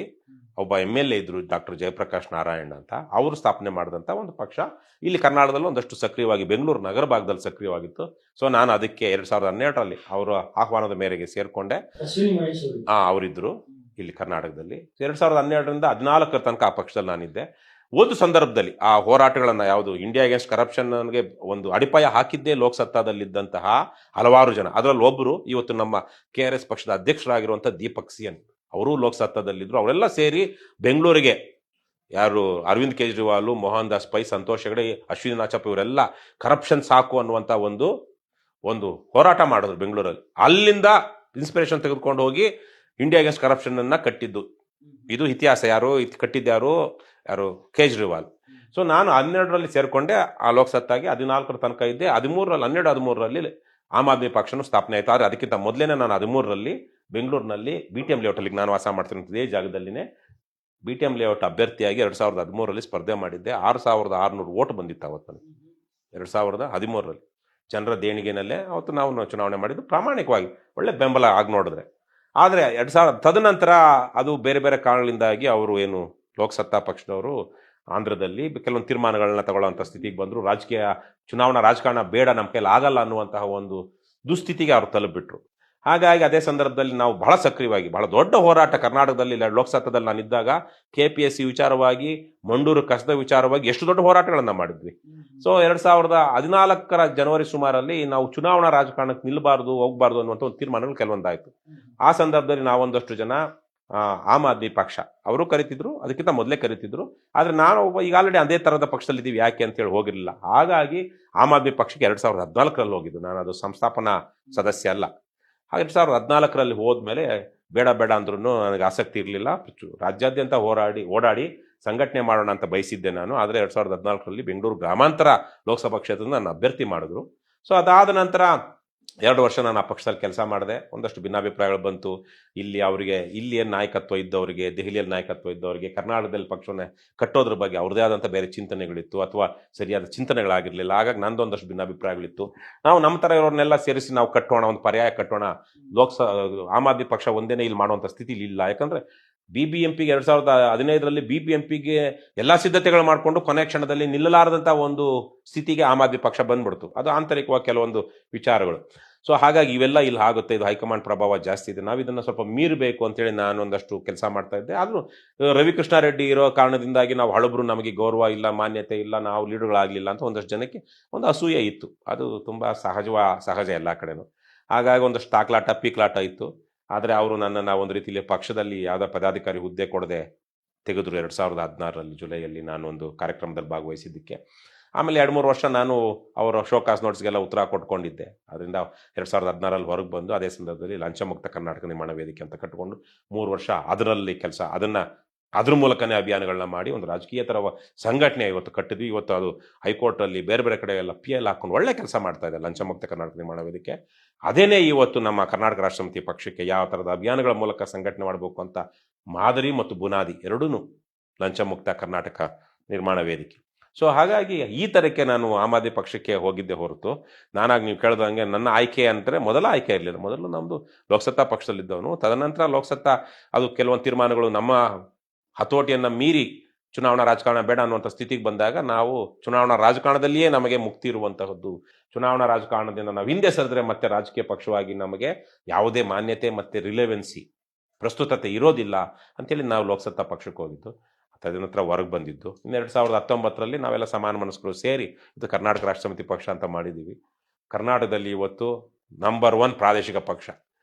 ಒಬ್ಬ MLA ಇದ್ರು, ಡಾಕ್ಟರ್ ಜಯಪ್ರಕಾಶ್ ನಾರಾಯಣ್ ಅಂತ, ಅವರು ಸ್ಥಾಪನೆ ಮಾಡಿದಂಥ ಒಂದು ಪಕ್ಷ ಇಲ್ಲಿ ಕರ್ನಾಟಕದಲ್ಲಿ ಒಂದಷ್ಟು ಸಕ್ರಿಯವಾಗಿ ಬೆಂಗಳೂರು ನಗರ ಭಾಗದಲ್ಲಿ ಸಕ್ರಿಯವಾಗಿತ್ತು. ಸೊ ನಾನು ಅದಕ್ಕೆ 2012ರಲ್ಲಿ ಅವರ ಆಹ್ವಾನದ ಮೇರೆಗೆ ಸೇರಿಕೊಂಡೆ. ಅವರಿದ್ದರು ಇಲ್ಲಿ ಕರ್ನಾಟಕದಲ್ಲಿ. 2012ರಿಂದ 2014 ತನಕ ಆ ಪಕ್ಷದಲ್ಲಿ ನಾನಿದ್ದೆ. ಒಂದು ಸಂದರ್ಭದಲ್ಲಿ ಆ ಹೋರಾಟಗಳನ್ನು, ಯಾವುದು ಇಂಡಿಯಾ ಅಗೇನ್ಸ್ಟ್ ಕರಪ್ಷನ್ಗೆ ಒಂದು ಅಡಿಪಾಯ ಹಾಕಿದ್ದೇ ಲೋಕಸತ್ತಾದಲ್ಲಿದ್ದಂತಹ ಹಲವಾರು ಜನ. ಅದರಲ್ಲಿ ಒಬ್ಬರು ಇವತ್ತು ನಮ್ಮ KRS ಪಕ್ಷದ ಅಧ್ಯಕ್ಷರಾಗಿರುವಂಥ ದೀಪಕ್ ಸಿಎನ್, ಅವರು ಲೋಕಸತ್ತಾದಲ್ಲಿದ್ದರು. ಅವರೆಲ್ಲ ಸೇರಿ ಬೆಂಗಳೂರಿಗೆ, ಯಾರು ಅರವಿಂದ್ ಕೇಜ್ರಿವಾಲ್, ಮೋಹನ್ ದಾಸ್ ಪೈ, ಸಂತೋಷ್ ಹೆಗಡೆ, ಅಶ್ವಿನಿ ನಾಚಪ್ಪ, ಇವರೆಲ್ಲ ಕರಪ್ಷನ್ ಸಾಕು ಅನ್ನುವಂಥ ಒಂದು ಹೋರಾಟ ಮಾಡಿದ್ರು ಬೆಂಗಳೂರಲ್ಲಿ. ಅಲ್ಲಿಂದ ಇನ್ಸ್ಪಿರೇಷನ್ ತೆಗೆದುಕೊಂಡು ಹೋಗಿ ಇಂಡಿಯಾ ಅಗೇನ್ಸ್ಟ್ ಕರಪ್ಷನ್ ಅನ್ನ ಕಟ್ಟಿದ್ದು. ಇದು ಇತಿಹಾಸ. ಕಟ್ಟಿದ್ಯಾರು ಕೇಜ್ರಿವಾಲ್. ಸೊ ನಾನು 12ರಲ್ಲಿ ಸೇರ್ಕೊಂಡೆ, ಆ ಲೋಕಸತ್ತಾಗಿ 14 ತನಕ ಇದ್ದೆ. 13ರಲ್ಲಿ ಆಮ್ ಆದ್ಮಿ ಪಕ್ಷನೂ ಸ್ಥಾಪನೆ ಆಯಿತು. ಆದರೆ ಅದಕ್ಕಿಂತ ಮೊದಲೇನೆ ನಾನು 13ರಲ್ಲಿ ಬೆಂಗಳೂರಿನಲ್ಲಿ BTM ಲೇಔಟಲ್ಲಿ, ನಾನು ವಾಸ ಮಾಡ್ತಿರೋಂಥದ್ದು ಇದೇ ಜಾಗದಲ್ಲಿನೇ, BTM ಲೇಔಟ್ ಅಭ್ಯರ್ಥಿಯಾಗಿ 2013ರಲ್ಲಿ ಸ್ಪರ್ಧೆ ಮಾಡಿದ್ದೆ. 6600 ಓಟ್ ಬಂದಿತ್ತು ಅವತ್ತು ನನಗೆ. 2013ರಲ್ಲಿ ಜನರ ದೇಣಿಗೆನಲ್ಲೇ ಅವತ್ತು ನಾವು ಚುನಾವಣೆ ಮಾಡಿದ್ದು, ಪ್ರಾಮಾಣಿಕವಾಗಿ ಒಳ್ಳೆ ಬೆಂಬಲ ಆಗಿ ನೋಡಿದ್ರೆ. ಆದರೆ ತದನಂತರ ಅದು ಬೇರೆ ಬೇರೆ ಕಾರಣಗಳಿಂದಾಗಿ ಅವರು ಏನು ಲೋಕಸತ್ತಾ ಪಕ್ಷದವರು ಆಂಧ್ರದಲ್ಲಿ ಕೆಲವೊಂದು ತೀರ್ಮಾನಗಳನ್ನ ತಗೊಳ್ಳುವಂಥ ಸ್ಥಿತಿಗೆ ಬಂದರು. ಚುನಾವಣಾ ರಾಜಕಾರಣ ಬೇಡ, ನಮ್ಮ ಕೈಲಿ ಆಗಲ್ಲ ಅನ್ನುವಂತಹ ಒಂದು ದುಸ್ಥಿತಿಗೆ ಅವರು ತಲುಪಿಬಿಟ್ರು. ಹಾಗಾಗಿ ಅದೇ ಸಂದರ್ಭದಲ್ಲಿ ನಾವು ಬಹಳ ಸಕ್ರಿಯವಾಗಿ, ಬಹಳ ದೊಡ್ಡ ಹೋರಾಟ ಕರ್ನಾಟಕದಲ್ಲಿ ಲೋಕಸತ್ತಾದಲ್ಲಿ ನಾನಿದ್ದಾಗ KPSC ವಿಚಾರವಾಗಿ, ಮಂಡೂರು ಕಸದ ವಿಚಾರವಾಗಿ ಎಷ್ಟು ದೊಡ್ಡ ಹೋರಾಟಗಳನ್ನು ಮಾಡಿದ್ವಿ. ಸೊ 2014 ಜನವರಿ ಸುಮಾರಲ್ಲಿ ನಾವು ಚುನಾವಣಾ ರಾಜಕಾರಣಕ್ಕೆ ನಿಲ್ಲಬಾರ್ದು, ಹೋಗಬಾರ್ದು ಅನ್ನುವಂಥ ಒಂದು ತೀರ್ಮಾನಗಳು ಕೆಲವೊಂದಾಯಿತು. ಆ ಸಂದರ್ಭದಲ್ಲಿ ನಾವೊಂದಷ್ಟು ಜನ ಆಮ್ ಆದ್ಮಿ ಪಕ್ಷ ಅವರು ಕರಿತಿದ್ರು, ಅದಕ್ಕಿಂತ ಮೊದಲೇ ಕರಿತಿದ್ರು. ಆದರೆ ನಾನು ಈಗ ಆಲ್ರೆಡಿ ಅದೇ ಥರದ ಪಕ್ಷದಲ್ಲಿದ್ದೀವಿ, ಯಾಕೆ ಅಂತೇಳಿ ಹೋಗಿರಲಿಲ್ಲ. ಹಾಗಾಗಿ ಆಮ್ ಆದ್ಮಿ ಪಕ್ಷಕ್ಕೆ 2014ರಲ್ಲಿ ಹೋಗಿದ್ದು. ನಾನು ಅದು ಸಂಸ್ಥಾಪನಾ ಸದಸ್ಯ ಅಲ್ಲ. 2014ರಲ್ಲಿ ಹೋದ್ಮೇಲೆ ಬೇಡ ಅಂದ್ರೂ ನನಗೆ ಆಸಕ್ತಿ ಇರಲಿಲ್ಲ. ರಾಜ್ಯಾದ್ಯಂತ ಓಡಾಡಿ ಸಂಘಟನೆ ಮಾಡೋಣ ಅಂತ ಬಯಸಿದ್ದೆ ನಾನು. ಆದರೆ 2014ರಲ್ಲಿ ಬೆಂಗಳೂರು ಗ್ರಾಮಾಂತರ ಲೋಕಸಭಾ ಕ್ಷೇತ್ರದಿಂದ ನನ್ನ ಅಭ್ಯರ್ಥಿ ಮಾಡಿದ್ರು. ಸೊ ಅದಾದ ನಂತರ 2 ವರ್ಷ ನಾನು ಆ ಪಕ್ಷದಲ್ಲಿ ಕೆಲಸ ಮಾಡಿದೆ. ಒಂದಷ್ಟು ಭಿನ್ನಾಭಿಪ್ರಾಯಗಳು ಬಂತು. ಇಲ್ಲಿ ಏನು ನಾಯಕತ್ವ ಇದ್ದವರಿಗೆ, ದೆಹಲಿಯಲ್ಲಿ ನಾಯಕತ್ವ ಇದ್ದವರಿಗೆ ಕರ್ನಾಟಕದಲ್ಲಿ ಪಕ್ಷವನ್ನೇ ಕಟ್ಟೋದ್ರ ಬಗ್ಗೆ ಅವ್ರದ್ದೇ ಆದಂಥ ಬೇರೆ ಚಿಂತನೆಗಳಿತ್ತು, ಅಥವಾ ಸರಿಯಾದ ಚಿಂತನೆಗಳಾಗಿರಲಿಲ್ಲ. ಹಾಗಾಗಿ ನಂದೊಂದಷ್ಟು ಭಿನ್ನಾಭಿಪ್ರಾಯಗಳಿತ್ತು. ನಾವು ನಮ್ಮ ಥರ ಇರೋರ್ನೆಲ್ಲ ಸೇರಿಸಿ ನಾವು ಕಟ್ಟೋಣ, ಒಂದು ಪರ್ಯಾಯ ಕಟ್ಟೋಣ, ಆಮ್ ಆದ್ಮಿ ಪಕ್ಷ ಒಂದೇನೇ ಇಲ್ಲಿ ಮಾಡುವಂಥ ಸ್ಥಿತಿಲಿ ಇಲ್ಲ. ಯಾಕಂದರೆ BBMPಗೆ 2015ರಲ್ಲಿ BBMPಗೆ ಎಲ್ಲ ಸಿದ್ಧತೆಗಳು ಮಾಡಿಕೊಂಡು ಕೊನೆ ಕ್ಷಣದಲ್ಲಿ ನಿಲ್ಲಲಾರದಂಥ ಒಂದು ಸ್ಥಿತಿಗೆ ಆಮ್ ಆದ್ಮಿ ಪಕ್ಷ ಬಂದ್ಬಿಡ್ತು. ಅದು ಆಂತರಿಕವಾಗಿ ಕೆಲವೊಂದು ವಿಚಾರಗಳು. ಸೊ ಹಾಗಾಗಿ ಇವೆಲ್ಲ ಇಲ್ಲಿ ಆಗುತ್ತೆ, ಇದು ಹೈಕಮಾಂಡ್ ಪ್ರಭಾವ ಜಾಸ್ತಿ ಇದೆ, ನಾವು ಇದನ್ನು ಸ್ವಲ್ಪ ಮೀರಬೇಕು ಅಂತೇಳಿ ನಾನು ಒಂದಷ್ಟು ಕೆಲಸ ಮಾಡ್ತಾ ಇದ್ದೆ. ಆದರೂ ರವಿಕೃಷ್ಣಾರೆಡ್ಡಿ ಇರೋ ಕಾರಣದಿಂದಾಗಿ ನಾವು ಹಳಬರು, ನಮಗೆ ಗೌರವ ಇಲ್ಲ, ಮಾನ್ಯತೆ ಇಲ್ಲ, ನಾವು ಲೀಡರ್ಗಳಾಗಲಿಲ್ಲ ಅಂತ ಒಂದಷ್ಟು ಜನಕ್ಕೆ ಒಂದು ಅಸೂಯೆ ಇತ್ತು. ಅದು ತುಂಬ ಸಹಜ ಎಲ್ಲ ಕಡೆನೂ. ಹಾಗಾಗಿ ಒಂದಷ್ಟು ತಾಕ್ಲಾಟ ಪೀಕ್ಲಾಟ ಇತ್ತು. ಆದರೆ ಅವರು ನನ್ನನ್ನು ಒಂದು ರೀತಿಯಲ್ಲಿ ಪಕ್ಷದಲ್ಲಿ ಯಾವುದೋ ಪದಾಧಿಕಾರಿ ಹುದ್ದೆ ಕೊಡದೆ ತೆಗೆದ್ರು 2016ರಲ್ಲಿ ಜುಲೈಯಲ್ಲಿ ನಾನು ಒಂದು ಕಾರ್ಯಕ್ರಮದಲ್ಲಿ ಭಾಗವಹಿಸಿದ್ದಕ್ಕೆ. ಆಮೇಲೆ 2-3 ವರ್ಷ ನಾನು ಅವರ ಶೋಕಾಸ್ ನೋಟ್ಸ್ಗೆಲ್ಲ ಉತ್ತರ ಕೊಟ್ಕೊಂಡಿದ್ದೆ. ಅದರಿಂದ 2016ರಲ್ಲಿ ಹೊರಗೆ ಬಂದು ಅದೇ ಸಂದರ್ಭದಲ್ಲಿ ಲಂಚಮುಕ್ತ ಕರ್ನಾಟಕ ನಿರ್ಮಾಣ ವೇದಿಕೆ ಅಂತ ಕಟ್ಟಿಕೊಂಡು 3 ವರ್ಷ ಅದರಲ್ಲಿ ಕೆಲಸ, ಅದನ್ನು ಅದ್ರ ಮೂಲಕನೇ ಅಭಿಯಾನಗಳನ್ನ ಮಾಡಿ ಒಂದು ರಾಜಕೀಯೇತರ ಸಂಘಟನೆ ಇವತ್ತು ಕಟ್ಟಿದ್ವಿ. ಇವತ್ತು ಅದು ಹೈಕೋರ್ಟಲ್ಲಿ ಬೇರೆ ಬೇರೆ ಕಡೆ ಎಲ್ಲ PL ಹಾಕೊಂಡು ಒಳ್ಳೆ ಕೆಲಸ ಮಾಡ್ತಾ ಇದೆ ಲಂಚಮುಕ್ತ ಕರ್ನಾಟಕ ನಿರ್ಮಾಣ ವೇದಿಕೆ. ಅದೇನೇ ಇವತ್ತು ನಮ್ಮ ಕರ್ನಾಟಕ ರಾಷ್ಟ್ರ ಸಮಿತಿ ಪಕ್ಷಕ್ಕೆ ಯಾವ ಥರದ ಅಭಿಯಾನಗಳ ಮೂಲಕ ಸಂಘಟನೆ ಮಾಡಬೇಕು ಅಂತ ಮಾದರಿ ಮತ್ತು ಬುನಾದಿ ಎರಡೂ ಲಂಚಮುಕ್ತ ಕರ್ನಾಟಕ ನಿರ್ಮಾಣ ವೇದಿಕೆ. ಸೊ ಹಾಗಾಗಿ ಈ ಥರಕ್ಕೆ ನಾನು ಆಮ್ ಆದ್ಮಿ ಪಕ್ಷಕ್ಕೆ ಹೋಗಿದ್ದೆ ಹೊರತು, ನಾನಾಗಿ ನೀವು ಕೇಳ್ದಂಗೆ ನನ್ನ ಆಯ್ಕೆ ಅಂದರೆ ಮೊದಲ ಆಯ್ಕೆ ಇರಲಿಲ್ಲ. ಮೊದಲು ನಮ್ಮದು ಲೋಕಸತ್ತಾ ಪಕ್ಷದಲ್ಲಿದ್ದವನು. ತದನಂತರ ಲೋಕಸತ್ತಾ ಅದು ಕೆಲವೊಂದು ತೀರ್ಮಾನಗಳು ನಮ್ಮ ಹತೋಟಿಯನ್ನು ಮೀರಿ ಚುನಾವಣಾ ರಾಜಕಾರಣ ಬೇಡ ಅನ್ನುವಂಥ ಸ್ಥಿತಿಗೆ ಬಂದಾಗ ನಾವು ಚುನಾವಣಾ ರಾಜಕಾರಣದಲ್ಲಿಯೇ ನಮಗೆ ಮುಕ್ತಿ ಇರುವಂತಹದ್ದು. ಚುನಾವಣಾ ರಾಜಕಾರಣದಿಂದ ನಾವು ಹಿಂದೆ ಸರಿದ್ರೆ ಮತ್ತೆ ರಾಜಕೀಯ ಪಕ್ಷವಾಗಿ ನಮಗೆ ಯಾವುದೇ ಮಾನ್ಯತೆ ಮತ್ತು ರಿಲೆವೆನ್ಸಿ ಪ್ರಸ್ತುತತೆ ಇರೋದಿಲ್ಲ ಅಂತೇಳಿ ನಾವು ಲೋಕಸತ್ತಾ ಪಕ್ಷಕ್ಕೆ ಹೋಗಿದ್ದು. ತದನಂತರ ಹೊರಗೆ ಬಂದಿದ್ದು 2019ರಲ್ಲಿ ನಾವೆಲ್ಲ ಸಮಾನ ಮನಸ್ಕರು ಸೇರಿ ಇದು ಕರ್ನಾಟಕ ರಾಷ್ಟ್ರ ಸಮಿತಿ ಪಕ್ಷ ಅಂತ ಮಾಡಿದ್ದೀವಿ. ಕರ್ನಾಟಕದಲ್ಲಿ ಇವತ್ತು ನಂಬರ್ 1 ಪ್ರಾದೇಶಿಕ ಪಕ್ಷ.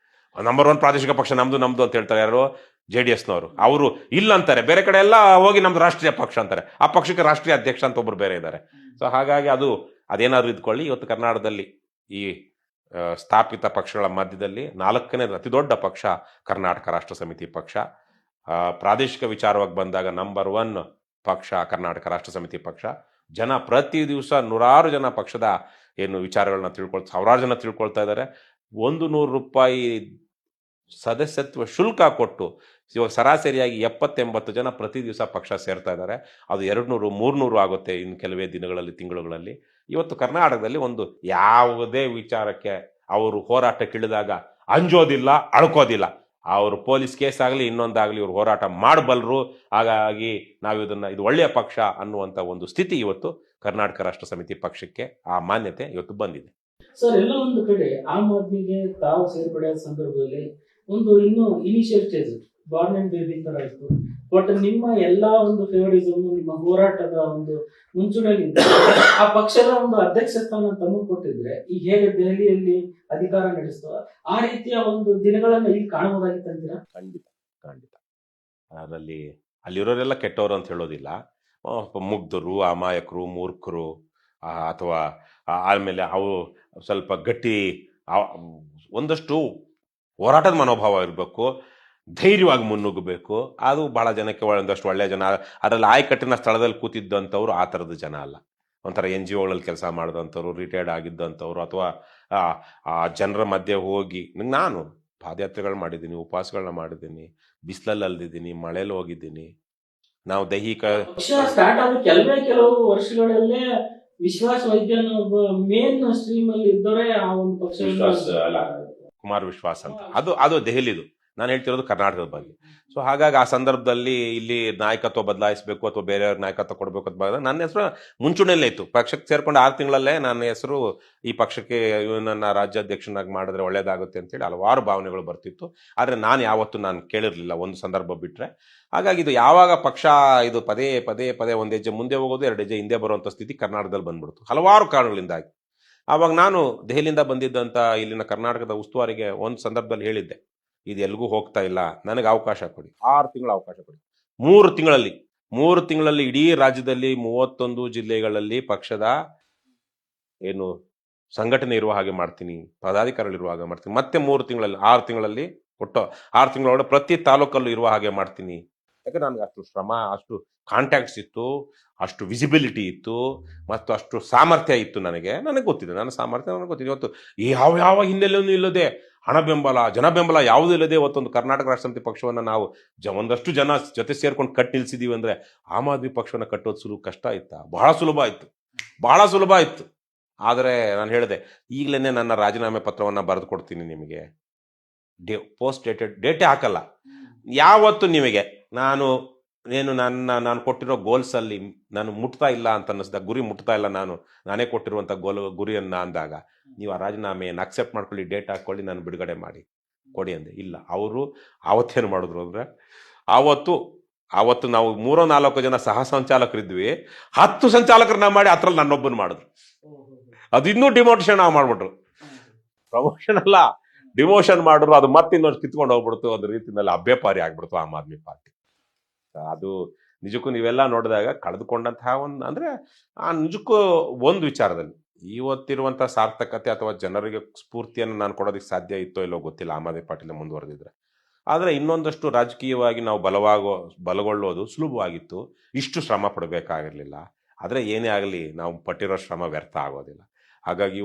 ನಂಬರ್ 1 ಪ್ರಾದೇಶಿಕ ಪಕ್ಷ ನಮ್ದು ಅಂತ ಹೇಳ್ತಾರೆ ಯಾರು? JDSನವರು. ಅವರು ಇಲ್ಲ ಅಂತಾರೆ, ಬೇರೆ ಕಡೆ ಎಲ್ಲ ಹೋಗಿ ನಮ್ದು ರಾಷ್ಟ್ರೀಯ ಪಕ್ಷ ಅಂತಾರೆ. ಆ ಪಕ್ಷಕ್ಕೆ ರಾಷ್ಟ್ರೀಯ ಅಧ್ಯಕ್ಷ ಅಂತ ಒಬ್ಬರು ಬೇರೆ ಇದ್ದಾರೆ. ಸೊ ಹಾಗಾಗಿ ಅದೇನಾದ್ರು ಇದ್ಕೊಳ್ಳಿ, ಇವತ್ತು ಕರ್ನಾಟಕದಲ್ಲಿ ಈ ಸ್ಥಾಪಿತ ಪಕ್ಷಗಳ ಮಧ್ಯದಲ್ಲಿ 4ನೇ ಅತಿ ದೊಡ್ಡ ಪಕ್ಷ ಕರ್ನಾಟಕ ರಾಷ್ಟ್ರ ಸಮಿತಿ ಪಕ್ಷ. ಪ್ರಾದೇಶಿಕ ವಿಚಾರವಾಗಿ ಬಂದಾಗ ನಂಬರ್ 1 ಪಕ್ಷ ಕರ್ನಾಟಕ ರಾಷ್ಟ್ರ ಸಮಿತಿ ಪಕ್ಷ. ಜನ ಪ್ರತಿ ದಿವಸ ನೂರಾರು ಜನ ಪಕ್ಷದ ಏನು ವಿಚಾರಗಳನ್ನ ಸಾವಿರಾರು ಜನ ತಿಳ್ಕೊಳ್ತಾ ಇದ್ದಾರೆ. ₹100 ಸದಸ್ಯತ್ವ ಶುಲ್ಕ ಕೊಟ್ಟು ಇವಾಗ ಸರಾಸರಿಯಾಗಿ 70-80 ಜನ ಪ್ರತಿ ದಿವಸ ಪಕ್ಷ ಸೇರ್ತಾ ಇದ್ದಾರೆ. ಅದು 200-300 ಆಗುತ್ತೆ ಇನ್ನು ಕೆಲವೇ ದಿನಗಳಲ್ಲಿ, ತಿಂಗಳುಗಳಲ್ಲಿ. ಇವತ್ತು ಕರ್ನಾಟಕದಲ್ಲಿ ಒಂದು ಯಾವುದೇ ವಿಚಾರಕ್ಕೆ ಅವರು ಹೋರಾಟಕ್ಕಿಳಿದಾಗ ಅಂಜೋದಿಲ್ಲ, ಅಳ್ಕೋದಿಲ್ಲ. ಅವರು ಪೊಲೀಸ್ ಕೇಸ್ ಆಗಲಿ ಇನ್ನೊಂದಾಗಲಿ ಇವರು ಹೋರಾಟ ಮಾಡಬಲ್ಲರು. ಹಾಗಾಗಿ ಇದು ಒಳ್ಳೆಯ ಪಕ್ಷ ಅನ್ನುವಂಥ ಒಂದು ಸ್ಥಿತಿ ಇವತ್ತು ಕರ್ನಾಟಕ ರಾಷ್ಟ್ರ ಸಮಿತಿ ಪಕ್ಷಕ್ಕೆ ಆ ಮಾನ್ಯತೆ ಇವತ್ತು ಬಂದಿದೆ. ಸರ್, ಎಲ್ಲ ಒಂದು ಕಡೆ ಆಮ್ ಆದ್ಮಿಗೆ ತಾವು ಸೇರ್ಪಡೆಯಾದ ಸಂದರ್ಭದಲ್ಲಿ ಒಂದು ಇನ್ನು initial stage Born and baby ತರ ಇತ್ತು. ಬಟ್ ನಿಮ್ಮ ಎಲ್ಲಾ ಒಂದು ಫೇವರಿಸಮ್, ನಿಮ್ಮ ಹೋರಾಟದ ಒಂದು ಮುಂಚೂಣಿಯಲ್ಲಿ ಆ ಪಕ್ಷದ ಒಂದು ಅಧ್ಯಕ್ಷ ಸ್ಥಾನ ತಮಗೆ ಕೊಟ್ಟಿದ್ರೆ ಈಗ ಹೇಗೆ ದೆಹಲಿಯಲ್ಲಿ ಅಧಿಕಾರ ನಡೆಸ್ತೋ ಆ ರೀತಿಯ ಒಂದು ದಿನಗಳನ್ನ ಇಲ್ಲಿ ಕಾಣಬಹುದಾಗಿತ್ತು ಅಂತೀರಾ? ಖಂಡಿತ. ಅಲ್ಲಿರೋರೆಲ್ಲ ಕೆಟ್ಟವರು ಅಂತ ಹೇಳೋದಿಲ್ಲ. ಮುಗ್ಧರು, ಅಮಾಯಕರು, ಮೂರ್ಖರು, ಅಥವಾ ಆಮೇಲೆ ಅವು ಸ್ವಲ್ಪ ಗಟ್ಟಿ ಒಂದಷ್ಟು ಹೋರಾಟದ ಮನೋಭಾವ ಇರಬೇಕು, ಧೈರ್ಯವಾಗಿ ಮುನ್ನುಗ್ಗಬೇಕು. ಅದು ಭಾಳ ಜನಕ್ಕೆ ಒಂದಷ್ಟು ಒಳ್ಳೆಯ ಜನ. ಅದರಲ್ಲಿ ಆಯಕಟ್ಟಿನ ಸ್ಥಳದಲ್ಲಿ ಕೂತಿದ್ದಂಥವ್ರು ಆ ಥರದ ಜನ ಅಲ್ಲ. ಒಂಥರ NGOಗಳಲ್ಲಿ ಕೆಲಸ ಮಾಡಿದಂಥವ್ರು, ರಿಟೈರ್ಡ್ ಆಗಿದ್ದಂಥವ್ರು, ಅಥವಾ ಆ ಜನರ ಮಧ್ಯೆ ಹೋಗಿ ನಾನು ಪಾದಯಾತ್ರೆಗಳು ಮಾಡಿದ್ದೀನಿ, ಉಪವಾಸಗಳನ್ನ ಮಾಡಿದ್ದೀನಿ, ಬಿಸಿಲಲ್ಲಿ ಅಲ್ದಿದ್ದೀನಿ, ಮಳೆಯಲ್ಲಿ ಹೋಗಿದ್ದೀನಿ. ನಾವು ದೈಹಿಕ ಸ್ಟಾರ್ಟ್ ಆದ ಕೆಲವು ವರ್ಷಗಳಲ್ಲೇ ವಿಶ್ವಾಸ ವೈದ್ಯನ ಒಬ್ಬ ಮೇನ್ ಸ್ಟ್ರೀಮ್ ಅಲ್ಲಿ ಇದ್ದವರೇ ಆ ಒಂದು ಪಕ್ಷ ಕುಮಾರ್ ವಿಶ್ವಾಸ್ ಅಂತ. ಅದು ದೆಹಲಿದು. ನಾನು ಹೇಳ್ತಿರೋದು ಕರ್ನಾಟಕದ ಬಗ್ಗೆ. ಸೊ ಹಾಗಾಗಿ ಆ ಸಂದರ್ಭದಲ್ಲಿ ಇಲ್ಲಿ ನಾಯಕತ್ವ ಬದಲಾಯಿಸಬೇಕು ಅಥವಾ ಬೇರೆಯವ್ರ ನಾಯಕತ್ವ ಕೊಡಬೇಕು ಅಂತ ಬಂದಾಗ ನನ್ನ ಹೆಸರು ಮುಂಚೂಣಿಯಲ್ಲೇ ಇತ್ತು. ಪಕ್ಷಕ್ಕೆ ಸೇರ್ಕೊಂಡು 6 ತಿಂಗಳಲ್ಲೇ ನನ್ನ ಹೆಸರು ಈ ಪಕ್ಷಕ್ಕೆ ನನ್ನ ರಾಜ್ಯಾಧ್ಯಕ್ಷನಾಗಿ ಮಾಡಿದ್ರೆ ಒಳ್ಳೇದಾಗುತ್ತೆ ಅಂತೇಳಿ ಹಲವಾರು ಭಾವನೆಗಳು ಬರ್ತಿತ್ತು. ಆದರೆ ನಾನು ಕೇಳಿರಲಿಲ್ಲ, ಒಂದು ಸಂದರ್ಭ ಬಿಟ್ಟರೆ. ಹಾಗಾಗಿ ಇದು ಯಾವಾಗ ಪಕ್ಷ ಇದು ಪದೇ ಒಂದು ಹೆಜ್ಜೆ ಮುಂದೆ ಹೋಗೋದು, 2 ಹೆಜ್ಜೆ ಹಿಂದೆ ಬರುವಂಥ ಸ್ಥಿತಿ ಕರ್ನಾಟಕದಲ್ಲಿ ಬಂದ್ಬಿಡ್ತು ಹಲವಾರು ಕಾರಣಗಳಿಂದಾಗಿ. ಆವಾಗ ನಾನು ದೆಹಲಿಯಿಂದ ಬಂದಿದ್ದಂಥ ಇಲ್ಲಿನ ಕರ್ನಾಟಕದ ಉಸ್ತುವಾರಿಗೆ ಒಂದು ಸಂದರ್ಭದಲ್ಲಿ ಹೇಳಿದ್ದೆ, ಇದು ಎಲ್ಗೂ ಹೋಗ್ತಾ ಇಲ್ಲ, ನನಗೆ ಅವಕಾಶ ಕೊಡಿ, 6 ತಿಂಗಳ ಅವಕಾಶ ಕೊಡಿ. 3 ತಿಂಗಳಲ್ಲಿ ಇಡೀ ರಾಜ್ಯದಲ್ಲಿ 31 ಜಿಲ್ಲೆಗಳಲ್ಲಿ ಪಕ್ಷದ ಏನು ಸಂಘಟನೆ ಇರುವ ಹಾಗೆ ಮಾಡ್ತೀನಿ, ಪದಾಧಿಕಾರಿಗಳಿರುವ ಹಾಗೆ ಮಾಡ್ತೀನಿ. ಮತ್ತೆ 6 ತಿಂಗಳಲ್ಲಿ ಒಟ್ಟು 6 ತಿಂಗಳೊಳಗೆ ಪ್ರತಿ ತಾಲೂಕಲ್ಲೂ ಇರುವ ಹಾಗೆ ಮಾಡ್ತೀನಿ. ಯಾಕಂದ್ರೆ ನನಗೆ ಅಷ್ಟು ಶ್ರಮ, ಅಷ್ಟು ಕಾಂಟ್ಯಾಕ್ಟ್ಸ್ ಇತ್ತು, ಅಷ್ಟು ವಿಸಿಬಿಲಿಟಿ ಇತ್ತು, ಮತ್ತು ಅಷ್ಟು ಸಾಮರ್ಥ್ಯ ಇತ್ತು. ನನಗೆ ಗೊತ್ತಿದೆ, ನನ್ನ ಸಾಮರ್ಥ್ಯ ನನಗೆ ಗೊತ್ತಿದೆ. ಇವತ್ತು ಯಾವ ಹಿನ್ನೆಲೆಯೂ ಇಲ್ಲದೆ, ಹಣ ಬೆಂಬಲ, ಜನ ಬೆಂಬಲ ಯಾವುದೂ ಇಲ್ಲದೆ ಇವತ್ತೊಂದು ಕರ್ನಾಟಕ ರಾಷ್ಟ್ರ ಸಮಿತಿ ಪಕ್ಷವನ್ನು ನಾವು ಒಂದಷ್ಟು ಜನ ಜೊತೆ ಸೇರ್ಕೊಂಡು ಕಟ್ಟಿ ನಿಲ್ಸಿದ್ದೀವಿ ಅಂದರೆ ಆಮ್ ಆದ್ಮಿ ಪಕ್ಷವನ್ನು ಕಟ್ಟೋದು ಕಷ್ಟ ಇತ್ತಾ? ಬಹಳ ಸುಲಭ ಇತ್ತು. ಆದರೆ ನಾನು ಹೇಳಿದೆ, ಈಗಲೇ ನನ್ನ ರಾಜೀನಾಮೆ ಪತ್ರವನ್ನು ಬರೆದು ಕೊಡ್ತೀನಿ ನಿಮಗೆ, ಪೋಸ್ಟ್ ಡೇಟೇ ಹಾಕಲ್ಲ. ಯಾವತ್ತು ನಿಮಗೆ ನಾನು ಕೊಟ್ಟಿರೋ ಗೋಲ್ಸಲ್ಲಿ ನಾನು ಮುಟ್ತಾ ಇಲ್ಲ ಅಂತ ಅನ್ನಿಸ್ದಾಗ, ಗುರಿ ಮುಟ್ತಾ ಇಲ್ಲ, ನಾನೇ ಕೊಟ್ಟಿರುವಂಥ ಗುರಿಯನ್ನು ಅಂದಾಗ ನೀವು ಆ ರಾಜೀನಾಮೆಯನ್ನು ಅಕ್ಸೆಪ್ಟ್ ಮಾಡ್ಕೊಳ್ಳಿ, ಡೇಟ್ ಹಾಕ್ಕೊಳ್ಳಿ, ನಾನು ಬಿಡುಗಡೆ ಮಾಡಿ ಕೊಡಿ ಅಂದೆ. ಇಲ್ಲ, ಅವರು ಆವತ್ತೇನು ಮಾಡಿದ್ರು ಅಂದರೆ, ಆವತ್ತು ನಾವು 3-4 ಜನ ಸಹ ಸಂಚಾಲಕರಿದ್ವಿ, 10 ಸಂಚಾಲಕರನ್ನ ಮಾಡಿ ಅದರಲ್ಲಿ ನನ್ನೊಬ್ಬನ ಮಾಡಿದ್ರು. ಅದು ಇನ್ನೂ ಡಿಮೋಷನ್ ನಾವು ಮಾಡಿಬಿಟ್ರು. ಪ್ರಮೋಷನ್ ಅಲ್ಲ, ಡಿಮೋಷನ್ ಮಾಡಿದ್ರು. ಅದು ಮತ್ತೆ ಇನ್ನೊಂದು ಕಿತ್ಕೊಂಡು ಹೋಗ್ಬಿಡ್ತು. ಅದ್ರ ರೀತಿಯಲ್ಲಿ ಅಭ್ಯಪಾರಿ ಆಗ್ಬಿಡ್ತು ಆಮ್ ಆದ್ಮಿ ಪಾರ್ಟಿ. ಅದು ನಿಜಕ್ಕೂ ನೀವೆಲ್ಲ ನೋಡಿದಾಗ ಕಳೆದುಕೊಂಡಂತಹ ನಿಜಕ್ಕೂ ಒಂದು ವಿಚಾರದಲ್ಲಿ ಇವತ್ತಿರುವಂತಹ ಸಾರ್ಥಕತೆ ಅಥವಾ ಜನರಿಗೆ ಸ್ಫೂರ್ತಿಯನ್ನು ನಾನು ಕೊಡೋದಕ್ಕೆ ಸಾಧ್ಯ ಇತ್ತೋ ಇಲ್ಲೋ ಗೊತ್ತಿಲ್ಲ. ಆಮ್ ಆದ್ಮಿ ಪಾರ್ಟಿನ ಮುಂದುವರೆದಿದ್ರೆ ಆದರೆ ಇನ್ನೊಂದಷ್ಟು ರಾಜಕೀಯವಾಗಿ ನಾವು ಬಲಗೊಳ್ಳೋದು ಸುಲಭವಾಗಿತ್ತು. ಇಷ್ಟು ಶ್ರಮ ಪಡಬೇಕಾಗಿರಲಿಲ್ಲ. ಆದರೆ ಏನೇ ಆಗಲಿ ನಾವು ಪಟ್ಟಿರೋ ಶ್ರಮ ವ್ಯರ್ಥ ಆಗೋದಿಲ್ಲ. ಹಾಗಾಗಿ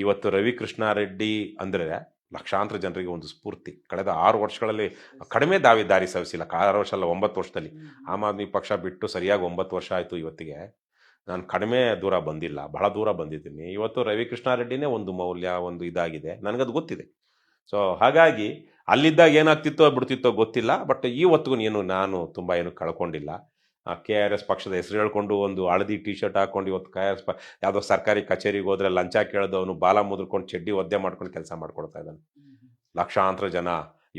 ಇವತ್ತು ರವಿ ಕೃಷ್ಣಾರೆಡ್ಡಿ ಅಂದರೆ ಲಕ್ಷಾಂತರ ಜನರಿಗೆ ಒಂದು ಸ್ಫೂರ್ತಿ. ಕಳೆದ 6 ವರ್ಷಗಳಲ್ಲಿ ಕಡಿಮೆ ದಾರಿ ಸವಿಸಿಲ್ಲ. 6 ವರ್ಷ ಅಲ್ಲ, 9 ವರ್ಷದಲ್ಲಿ. ಆಮ್ ಆದ್ಮಿ ಪಕ್ಷ ಬಿಟ್ಟು ಸರಿಯಾಗಿ 9 ವರ್ಷ ಆಯಿತು ಇವತ್ತಿಗೆ. ನಾನು ಕಡಿಮೆ ದೂರ ಬಂದಿಲ್ಲ, ಬಹಳ ದೂರ ಬಂದಿದ್ದೀನಿ. ಇವತ್ತು ರವಿ ಕೃಷ್ಣಾರೆಡ್ಡಿನೇ ಒಂದು ಮೌಲ್ಯ, ಒಂದು ಇದಾಗಿದೆ, ನನಗದು ಗೊತ್ತಿದೆ. ಸೊ ಹಾಗಾಗಿ ಅಲ್ಲಿದ್ದಾಗ ಏನಾಗ್ತಿತ್ತೋ ಬಿಡ್ತಿತ್ತೋ ಗೊತ್ತಿಲ್ಲ. ಬಟ್ ಇವತ್ತಿಗೂ ನಾನು ತುಂಬ ಏನು ಕಳ್ಕೊಂಡಿಲ್ಲ. KRS ಪಕ್ಷದ ಹೆಸರು ಹೇಳ್ಕೊಂಡು ಒಂದು ಹಳದಿ ಟಿ ಶರ್ಟ್ ಹಾಕೊಂಡು ಇವತ್ತು KRS ಯಾವುದೋ ಸರ್ಕಾರಿ ಕಚೇರಿಗೆ ಹೋದ್ರೆ ಲಂಚ ಕೇಳಿದವನು ಬಾಲ ಮುದ್ರಕೊಂಡು ಚಡ್ಡಿ ಒದ್ದೆ ಮಾಡ್ಕೊಂಡು ಕೆಲಸ ಮಾಡ್ಕೊಡ್ತಾ ಇದ್ದಾನೆ. ಲಕ್ಷಾಂತರ ಜನ